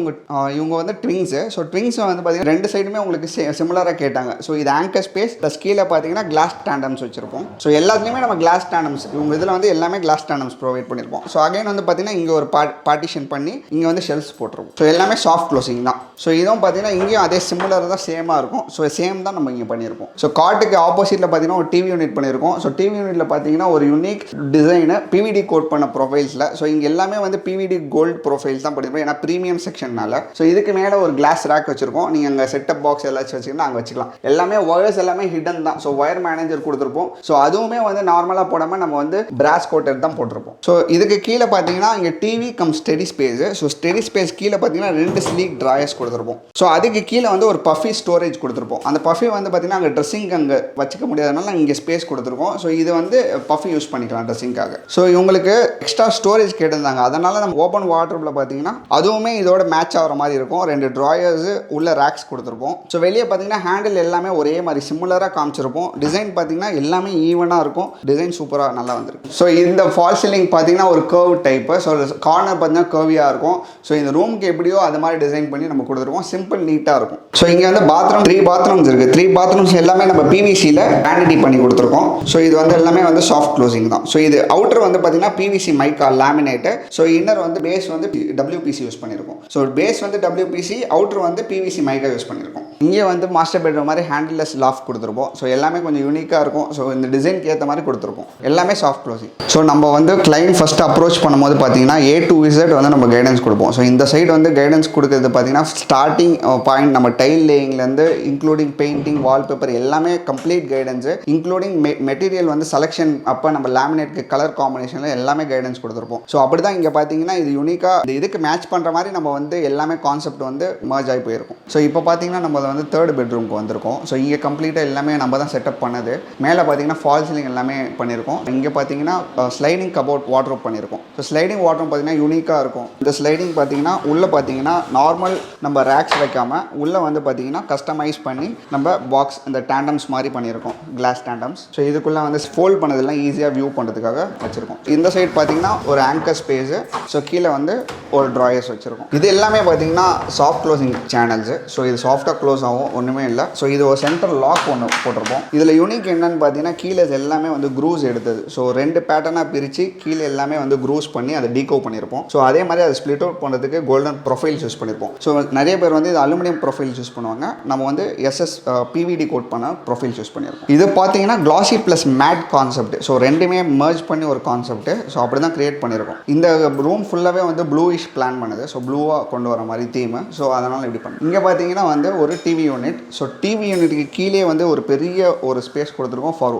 இவங்க வந்து ட்விங்ஸு. ஸோ ட்விங்ஸ் வந்து பார்த்தீங்கன்னா ரெண்டு சைடுமே உங்களுக்கு சிமிலராக கேட்டாங்க. ஸோ இது ஆங்கர் ஸ்பேஸ் ப்ளஸ் கீழே பார்த்தீங்கன்னா கிளாஸ் ஸ்டாண்டம்ஸ் வச்சிருப்போம். ஸோ எல்லாத்துலேயுமே நம்ம கிளாஸ் ஸ்டாண்டம்ஸ், இவங்க இதில் வந்து எல்லாமே கிளாஸ் ஸ்டாண்டம்ஸ் ப்ரொவைட் பண்ணியிருப்போம். ஸோ அகைன் வந்து பார்த்தீங்கன்னா இங்கே ஒரு பார்ட்டிஷன் பண்ணி இங்கே வந்து ஷெல்ஃப்ஸ் போட்டிருப்போம். ஸோ எல்லாமே சாஃப்ட் க்ளோசிங் தான். ஸோ இதுவும் பார்த்தீங்கன்னா இங்கேயும் அதே சிமிலர் தான், சேமாக இருக்கும். ஸோ சேம் தான் நம்ம இங்கே பண்ணியிருப்போம். ஸோ காட்டுக்கு ஆப்போசிட்டில் பார்த்தீங்கன்னா ஒரு டிவி யூனிட் பண்ணியிருக்கோம். ஸோ டிவி யூனிட்டில் பார்த்தீங்கன்னா ஒரு யூனிக் டிசைனு பிவிடி கோட் பண்ண ப்ரொஃபைல்ஸில். ஸோ இங்கே எல்லாமே வந்து பிவிடி கோல்டு ப்ரொஃபைல்ஸ் தான் பண்ணியிருப்போம். ஏன்னா ப்ரீமியம் செக்ஷன்னால. ஸோ இதுக்கு மேலே ஒரு கிளாஸ் ரேக் வச்சிருக்கோம். நீங்கள் அங்கே செட்டப் பாக்ஸ் எல்லாச்சும் வச்சுக்கிங்கன்னா அங்கே வச்சுக்கலாம். எல்லாமே ஒயர்ஸ் எல்லாமே ஹிடன் தான். ஸோ ஒயர் மேனேஜர் கொடுத்துருப்போம். ஸோ அதுவுமே வந்து நார்மலாக போடாமல் நம்ம வந்து பிராஸ் கோட்டட் தான் போட்டிருப்போம். ஸோ இதுக்கு கீழே பார்த்தீங்கன்னா இங்கே TV come steady space. So steady space கீழே பார்த்தீங்கன்னா 2 ஸ்லீக் ட்ராயர்ஸ் கொடுத்துருப்போம். ஸோ அதுக்கு கீழே வந்து ஒரு பஃபி ஸ்டோரேஜ் கொடுத்துருப்போம். அந்த பஃபி வந்து பார்த்தீங்கன்னா அங்கே ட்ரெஸ்ஸிங் அங்கே வச்சுக்க முடியாதனால இங்கே ஸ்பேஸ் கொடுத்துருக்கோம். ஸோ இது வந்து பஃபி யூஸ் பண்ணிக்கலாம் ட்ரெஸ்ஸிங்காக. ஸோ இவங்களுக்கு எக்ஸ்ட்ரா ஸ்டோரேஜ் கேட்டிருந்தாங்க. அதனால நம்ம ஓப்பன் வார்ட்ரோப்ல பார்த்தீங்கன்னா அதுவுமே இதோட மேட்ச் ஆகிற மாதிரி இருக்கும். 2 ட்ராயர்ஸ் உள்ள ரேக்ஸ் கொடுத்துருப்போம். ஸோ வெளியே பார்த்தீங்கன்னா ஹேண்டில் எல்லாமே ஒரே மாதிரி சிமிலராக காமிச்சிருப்போம். டிசைன் பார்த்தீங்கன்னா எல்லாமே ஈவனாக இருக்கும். டிசைன் சூப்பராக நல்லா வந்திருக்கு. ஸோ இந்த ஃபால் சீலிங் பார்த்தீங்கன்னா ஒரு கர்வ் டைப்பு. ஸோ கார்னர் பார்த்தீங்கன்னா கர்வியாக இருக்கும். ஸோ இந்த ரூமுக்கு எப்படியோ அது மாதிரி டிசைன் பண்ணி நம்ம கொடுத்துருக்கோம். சிம்பிள் நீட்டாக இருக்கும். ஸோ இங்கே வந்து பாத்ரூம் 3 பாத்ரூம்ஸ் இருக்குது. 3 பாத்ரூம்ஸ் எல்லாமே நம்ம பிவிசியில் வேனிட்டி பண்ணி கொடுத்துருக்கோம். ஸோ இது வந்து எல்லாமே வந்து சாஃப்ட் க்ளோசிங் தான். ஸோ இது அவுட்டர் வந்து பார்த்தீங்கன்னா பிவிசி மைக்கா லேமினேட்டு. ஸோ இன்னர் வந்து பேஸ் வந்து WPC யூஸ் பண்ணியிருக்கோம். ஸோ பேஸ் வந்து WPC, அவுட்டர் வந்து பிவிசி மைக்கா யூஸ் பண்ணியிருக்கோம். இங்கே வந்து மாஸ்டர் பெட்ரூம் மாதிரி ஹேண்டில்லெஸ் லாஃப்ட் கொடுத்துருப்போம். ஸோ எல்லாமே கொஞ்சம் யூனிக்காக இருக்கும். ஸோ இந்த டிசைனுக்கு ஏற்ற மாதிரி கொடுத்துருப்போம். எல்லாமே சாஃப்ட் க்ளோசிங். ஸோ நம்ம வந்து கிளைண்ட் ஃபஸ்ட் அப்ரோச் பண்ணும்போது பார்த்தீங்கன்னா A to Z வந்து நம்ம கைடன்ஸ் கொடுப்போம். ஸோ இந்த சைடு வந்து கைடன்ஸ் கொடுக்குறது பார்த்தீங்கன்னா ஸ்டார்டிங் பாயிண்ட் நம்ம டைல் லேயிங்லேருந்து இன்க்ளூடிங் பெயிண்டிங், வால்பேப்பர் எல்லாமே கம்ப்ளீட் கைடன்ஸு, இன்க்ளூடிங் மெட்டீரியல் வந்து செலெக்ஷன் அப்போ நம்ம லேமினேட்க்கு கலர் காம்பினேஷனில் எல்லாமே கைடன்ஸ் கொடுத்துருப்போம். ஸோ அப்படி தான் இங்கே பார்த்தீங்கன்னா இது யூனிக்காக இதுக்கு மேட்ச் பண்ணுற மாதிரி நம்ம வந்து எல்லாமே கான்செப்ட் வந்து மர்ஜ் ஆகி போயிருக்கும். ஸோ இப்போ பார்த்தீங்கன்னா நம்ம வந்து 3rd பெட்ரூமுக்கு வந்திருக்கோம். ஸோ இங்கே கம்ப்ளீட்டாக எல்லாமே நம்ம தான் செட்டப் பண்ணது. மேலே பார்த்தீங்கன்னா ஃபால் சீலிங் எல்லாமே பண்ணியிருக்கோம். இங்கே பார்த்தீங்கன்னா ஸ்லைடிங் கபோர்ட் வார்ட்ரோப் பண்ணியிருக்கோம். ஸோ ஸ்லைடிங் வார்ட்ரோப் பார்த்தீங்கன்னா யூனிக்காக இருக்கும். இந்த ஸ்லைடிங் பார்த்தீங்கன்னா உள்ளே பார்த்தீங்கன்னா நார்மல் நம்ம ரேக்ஸ் வைக்காமல் உள்ளே வந்து பார்த்தீங்கன்னா கஸ்டமைஸ் பண்ணி நம்ம பாக்ஸ் இந்த டேண்டம்ஸ் மாதிரி பண்ணியிருக்கோம், கிளாஸ் டேண்டம்ஸ். ஸோ இதுக்குள்ளே வந்து ஃபோல்ட் பண்ணதெல்லாம் ஈஸியாக வியூ பண்ணுறதுக்காக வச்சுருக்கோம். இந்த சைடு பார்த்தீங்கன்னா ஒரு ஆங்கர் ஸ்பேஸு. ஸோ கீழே வந்து ஒரு ட்ராயர்ஸ் வச்சுருக்கோம். இது எல்லாமே பார்த்தீங்கன்னா சாஃப்ட் க்ளோசிங் சேனல்ஸு. ஸோ இது சாஃப்டாக க்ளோஸ் ஆகும், ஒன்றுமே இல்லை. ஸோ இது ஒரு சென்டர் லாக் ஒன்று போட்டிருப்போம். இதில் யூனிக் என்னன்னு பார்த்தீங்கன்னா கீழே எல்லாமே வந்து க்ரூஸ் எடுத்தது. ஸோ 2 பேட்டர்னாக பிரித்து கீழே எல்லாமே வந்து க்ரூஸ் பண்ணி அதை டீகோ பண்ணியிருப்போம். ஸோ அதே மாதிரி அதை ஸ்ப்ளிட் அவுட் பண்ணுறதுக்கு கோல்டன் ப்ரொஃபைல்ஸ் யூஸ் பண்ணியிருப்போம். ஸோ நிறைய பேர் வந்து இது அலுமினியம் ப்ரொஃபைல்ஸ் யூஸ் பண்ணுவாங்க. நம்ம வந்து எஸ்எஸ் பிவிடி கோட் பண்ண ப்ரொஃபைல்ஸ் யூஸ் பண்ணியிருக்கோம். இது பார்த்தீங்கன்னா கிளாசி ப்ளஸ் மேட் கான்செப்ட். ஸோ ரெண்டுமே மர்ஜ் பண்ணி ஒரு கான்செப்ட். ஸோ அப்படி தான் கிரியேட் பண்ணியிருக்கோம். இந்த ரூம் ஃபுல்லாகவே வந்து ப்ளூயிஷ் பிளான் பண்ணுது. ஸோ ப்ளூவாக கொண்டு வர மாதிரி தீம். ஸோ அதனால் இப்படி பண்ணி இங்கே பார்த்தீங்கன்னா வந்து ஒரு டிவி யூனிட். ஸோ டிவி யூனிட்டுக்கு கீழே வந்து ஒரு பெரிய ஒரு ஸ்பேஸ் கொடுத்துருக்கோம் ஃபார்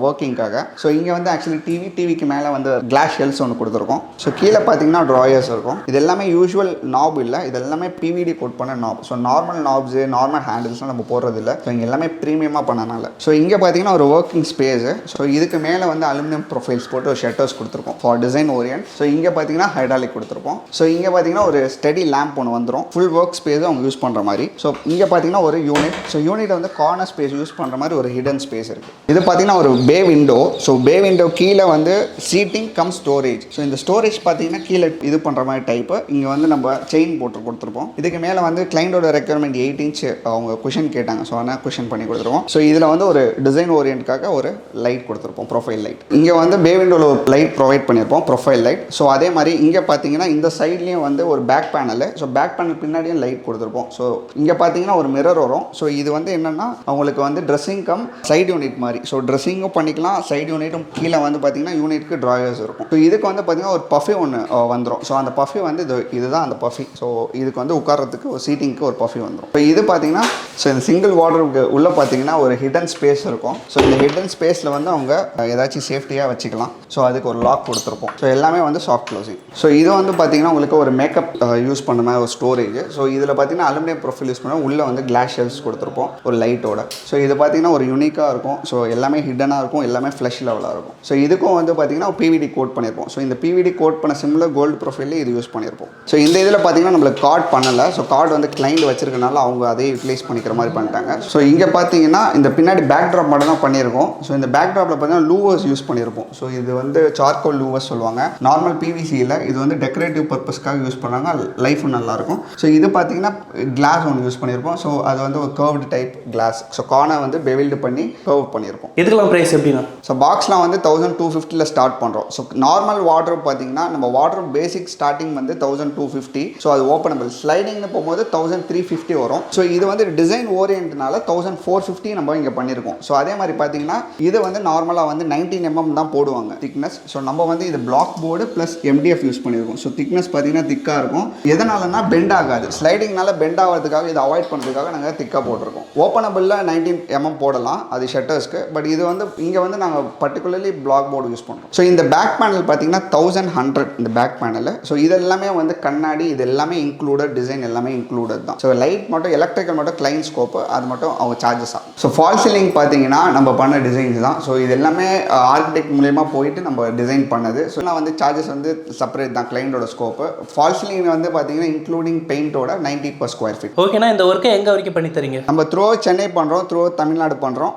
ஒர்க்கிங்காக. ஸோ இங்கே வந்து ஆக்சுவலி டிவிக்கு மேலே வந்து கிளாஸ் ஷெல்ஸ் ஒன்று கொடுத்துருக்கோம். ஸோ கீழே பார்த்தீங்கன்னா ட்ராயர்ஸ் இருக்கும். இது எல்லாமே யூஸ்வல் நாப் இல்லை, இது எல்லாமே பிவிடி கோட் பண்ண நாப். ஸோ நார்மல் நாப்ஸு நார்மல் ஹேண்டில்ஸ்லாம் நம்ம போடுறது இல்லை. ஸோ இங்கே எல்லாமே ப்ரீமியமாக பண்ணனால. ஸோ இங்கே பார்த்தீங்கன்னா ஒரு ஒர்க்கிங் ஸ்பேஸு. ஸோ இதுக்கு மேலே வந்து அலுமினியம் ப்ரொஃபைல்ஸ் போட்டு ஒரு ஷட்டர்ஸ் கொடுத்துருக்கோம் ஃபார் டிசைன் ஓரியன்ட். ஸோ இங்கே பார்த்தீங்கன்னா ஹைட்ராலிக் கொடுத்துருப்போம். ஸோ இங்கே பார்த்தீங்கன்னா ஒரு ஸ்டடி லேம்ப் ஒன்று வந்துடும், ஃபுல் ஒர்க் ஸ்பேஸ் அவங்க யூஸ் பண்ணுற மாதிரி. ஸோ இங்கே பார்த்தீங்கன்னா ஒரு யூனிட். ஸோ யூனிட் வந்து கார்னர் ஸ்பேஸ் யூஸ் பண்ணுற மாதிரி ஒரு ஹிடன் ஸ்பேஸ் இருக்குது. இது பார்த்தீங்கன்னா ஒரு பே விண்டோ. ஸோ பே விண்டோ கீழே வந்து சீட்டிங் கம் ஸ்டோரேஜ். ஸோ இந்த ஸ்டோரேஜ் பார்த்தீங்கன்னா கீழே இது பண்ணுற மாதிரி டைப்பு. இங்கே வந்து நம்ம செயின் போட்டு கொடுத்துருப்போம். இதுக்கு மேலே வந்து கிளைண்டோட ரெக்யர்மெண்ட் 8 inch அவங்க குஷன் கேட்டாங்க. ஸோ ஆனால் குஷன் பண்ணி கொடுத்துருவோம். ஸோ இதில் வந்து ஒரு டிசைன் ஓரியன்ட்காக ஒரு லைட் கொடுத்துருப்போம், ப்ரொஃபைல் லைட். இங்கே வந்து பே விண்டோவில் ஒரு லைட் ப்ரொவைட் பண்ணியிருப்போம், ப்ரொஃபைல் லைட். ஸோ அதே மாதிரி இங்கே பார்த்தீங்கன்னா இந்த சைட்லேயும் வந்து ஒரு back panel. So back panel பின்னாடியும் லைட் கொடுத்துருப்போம். ஸோ இங்கே பார்த்தீங்கன்னா ஒரு மிரர் வரும். ஸோ இது வந்து என்னென்னா அவங்களுக்கு வந்து ட்ரெஸ்ஸிங் கம் சைடு யூனிட் மாதிரி. ஸோ ட்ரெஸ்ஸிங்கும் பண்ணிக்கலாம், சைடு யூனிட்டும். கீழே வந்து பார்த்தீங்கன்னா யூனிட்க்கு ட்ராயர்ஸ் இருக்கும். ஸோ இதுக்கு வந்து பார்த்தீங்கன்னா ஒரு பஃபி ஒன்று வந்துடும். ஸோ அந்த பஃபி வந்து இதுதான் அந்த பஃபி. ஸோ இதுக்கு வந்து உட்காரத்துக்கு ஒரு சீட்டிங்க்கு ஒரு பஃபி வந்துடும். இப்போ இது பார்த்தீங்கன்னா ஸோ இந்த சிங்கிள் வார்ட்ரோப்க்கு உள்ளே பார்த்தீங்கன்னா ஒரு ஹிடன் ஸ்பேஸ் இருக்கும். ஸோ இந்த ஹிடன் ஸ்பேஸில் வந்து அவங்க ஏதாச்சும் சேஃப்டியாக வச்சுக்கலாம். ஸோ அதுக்கு ஒரு லாக் கொடுத்துருப்போம். ஸோ எல்லாமே வந்து சாஃப்ட் க்ளோசிங். ஸோ இது வந்து பார்த்தீங்கன்னா உங்களுக்கு ஒரு மேக்கப் யூஸ் பண்ண மாதிரி ஒரு ஸ்டோரேஜ். ஸோ இதில் பார்த்தீங்கன்னா அலுமினியம் ப்ரொஃபைல் யூஸ் பண்ணால் உள்ளே வந்து கிளாஸ் ஷெல்ஸ் கொடுத்துருப்போம் ஒரு லைட்டோட. ஸோ இது பார்த்தீங்கன்னா ஒரு யூனிக்காக இருக்கும். ஸோ எல்லாமே ஹிடனாக இருக்கும், எல்லாமே ஃப்ளஷ் லெவலாக இருக்கும். ஸோ இதுக்கும் வந்து பார்த்தீங்கன்னா பிவிடி கோட் பண்ணியிருப்போம். ஸோ இந்த பிவிடி கோட் பண்ண சிம்லர் கோல்டு ப்ரொஃபைலே இது யூஸ் பண்ணியிருப்போம். ஸோ இந்த இதில் பார்த்தீங்கன்னா நம்மளுக்கு கார்டு பண்ணலை. ஸோ கார்டு வந்து கிளைண்ட் வச்சிருக்கனால அவங்க அதே யூட்டிலைஸ் பண்ணிக்கிற மாதிரி பண்ணிட்டாங்க. ஸோ இங்கே பார்த்தீங்கன்னா இந்த பின்னாடி பேக் ட்ராப் மட்டும் தான் பண்ணியிருக்கோம். ஸோ இந்த பேக் ட்ராப்பில் பார்த்தீங்கன்னா லூவர்ஸ் யூஸ் பண்ணியிருப்போம். ஸோ இது வந்து சார்கோல் லூவர்ஸ் சொல்லுவாங்க. நார்மல் பிவிசியில் இது வந்து டெக்கரேட்டிவ் பர்பஸ்க்காக யூஸ் பண்ணாங்க, லைஃபும் நல்லாயிருக்கும். ஸோ இது பார்த்தீங்கன்னா கிளாஸ் ஒன்று யூஸ் பண்ணியிருப்போம். ஸோ அது வந்து ஒரு curved type glass. So corner வந்து பெவில்டு பண்ணி கர்வ் பண்ணியிருப்போம். இதுக்கெல்லாம் ப்ரைஸ் எப்படின்னா? ஸோ பாக்ஸ்லாம் வந்து 1250 ஸ்டார்ட் பண்ணுறோம். ஸோ நார்மல் வாட்ரோப் பார்த்தீங்கன்னா நம்ம வாட்ரோப் பேசிக் ஸ்டார்டிங் வந்து 1250. ஸோ அது ஓப்பனபிள். ஸ்லைடிங்னு போகும்போது 1350 வரும். ஸோ இது வந்து டிசைன் ஓரியன்ட்னால 1450 நம்ம இங்கே பண்ணியிருக்கோம். ஸோ அதே மாதிரி பார்த்தீங்கன்னா இது வந்து நார்மலாக வந்து 19 mm தான் போடுவாங்க திக்னஸ். ஸோ நம்ம வந்து இது black board plus MDF use பண்ணியிருக்கோம். ஸோ திக்னஸ் பார்த்தீங்கன்னா திக்காக இருக்கும். எதனாலனா பெண்ட் ஆகாது. ஸ்லைடிங்னால பெண்ட் ஆகிறதுக்காக இதை அவாய்ட் பண்ணுறதுக்காக நாங்கள் திக்காக போட்டிருக்கோம். ஓப்பனபிளில் 19 mm போடலாம், அது ஷட்டர்ஸ்க்கு. பட் இது வந்து இங்கே வந்து நாங்கள் பர்டிகுலர்லி பிளாக் போர்டு யூஸ் பண்ணுறோம். ஸோ இந்த பேக் பேனல் பார்த்தீங்கன்னா 1100 இந்த பேக் பேனல். ஸோ இது எல்லாமே வந்து கண்ணாடி, இது எல்லாமே இன்க்ளூடட், டிசைன் எல்லாமே இன்க்ளூடட் தான். ஸோ லைட் மட்டும் எலக்ட்ரிக்கல் மட்டும் கிளைண்ட் ஸ்கோப்பு, அது மட்டும் அவங்க சார்ஜஸ் ஆகும். ஸோ ஃபால் சீலிங் பார்த்தீங்கன்னா நம்ம பண்ண டிசைன்ஸ் தான். ஸோ இது எல்லாமே ஆர்கிடெக்ட் மூலயமா போயிட்டு நம்ம டிசைன் பண்ணது. ஸோ நான் வந்து சார்ஜஸ் வந்து செப்பரேட் தான் கிளைண்டோட ஸ்கோப்பு. ஃபால் சீலிங் வந்து பார்த்தீங்கன்னா இன்க்ளூடிங் பெயிண்டோட 90 per square feet. ஓகேண்ணா, இந்த ஒர்க்கை எங்கே வரைக்கும் பண்ணி தரீங்க? நம்ம த்ரூ சென்னை பண்ணுறோம், த்ரூ தமிழ்நாடு பண்ணுறோம்,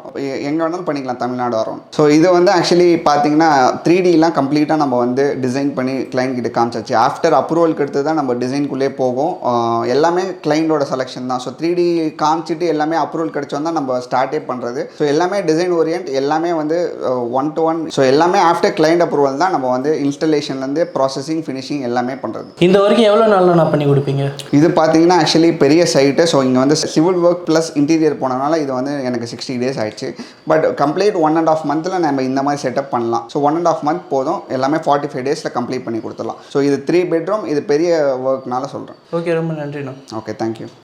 எங்கே வேணாலும் பண்ணிக்கலாம், தமிழ்நாடு வரோம். ஸோ இது வந்து ஆக்சுவலி பார்த்தீங்கன்னா 3Dலாம் கம்ப்ளீட்டாக நம்ம வந்து டிசைன் பண்ணி கிளைண்ட் கிட்ட காமிச்சாச்சு. ஆஃப்டர் அப்ரூவலுக்கு எடுத்து தான் நம்ம டிசைனுக்குள்ளே போகும். எல்லாமே கிளைண்டோட செலெக்ஷன் தான். ஸோ 3D காமிச்சிட்டு எல்லாமே அப்ரூவல் கிடைச்சோம் தான் நம்ம ஸ்டார்ட்டே பண்ணுறது. ஸோ எல்லாமே டிசைன் ஓரியன்ட், எல்லாமே வந்து 1-to-1. ஸோ எல்லாமே ஆஃப்டர் கிளைண்ட் அப்ரூவல் தான் நம்ம வந்து இன்ஸ்டலேஷன்லேருந்து ப்ராசஸிங் ஃபினிஷிங் எல்லாமே பண்ணுறது. இந்த வரைக்கும் எவ்வளோ நாளில் நான் பண்ணி கொடுப்பீங்க? இது பார்த்தீங்கன்னா ஆக்சுவலி பெரிய சைட்டு. ஸோ இங்கே வந்து சிவில் ஒர்க் ப்ளஸ் இன்டீரியர் போனதுனால இது வந்து எனக்கு 60 days ஆயிடுச்சு. பட் கம்ப்ளீட் 1.5 months நம்ம இந்த மாதிரி செட்டப் பண்ணலாம். ஸோ 1.5 month போதும், எல்லாமே 45 days கம்ப்ளீட் பண்ணி கொடுத்துடலாம். ஸோ இது 3 bedroom, இது பெரிய ஒர்க்னால சொல்கிறேன். ஓகே, ரொம்ப நன்றிண்ணா. Okay, thank you.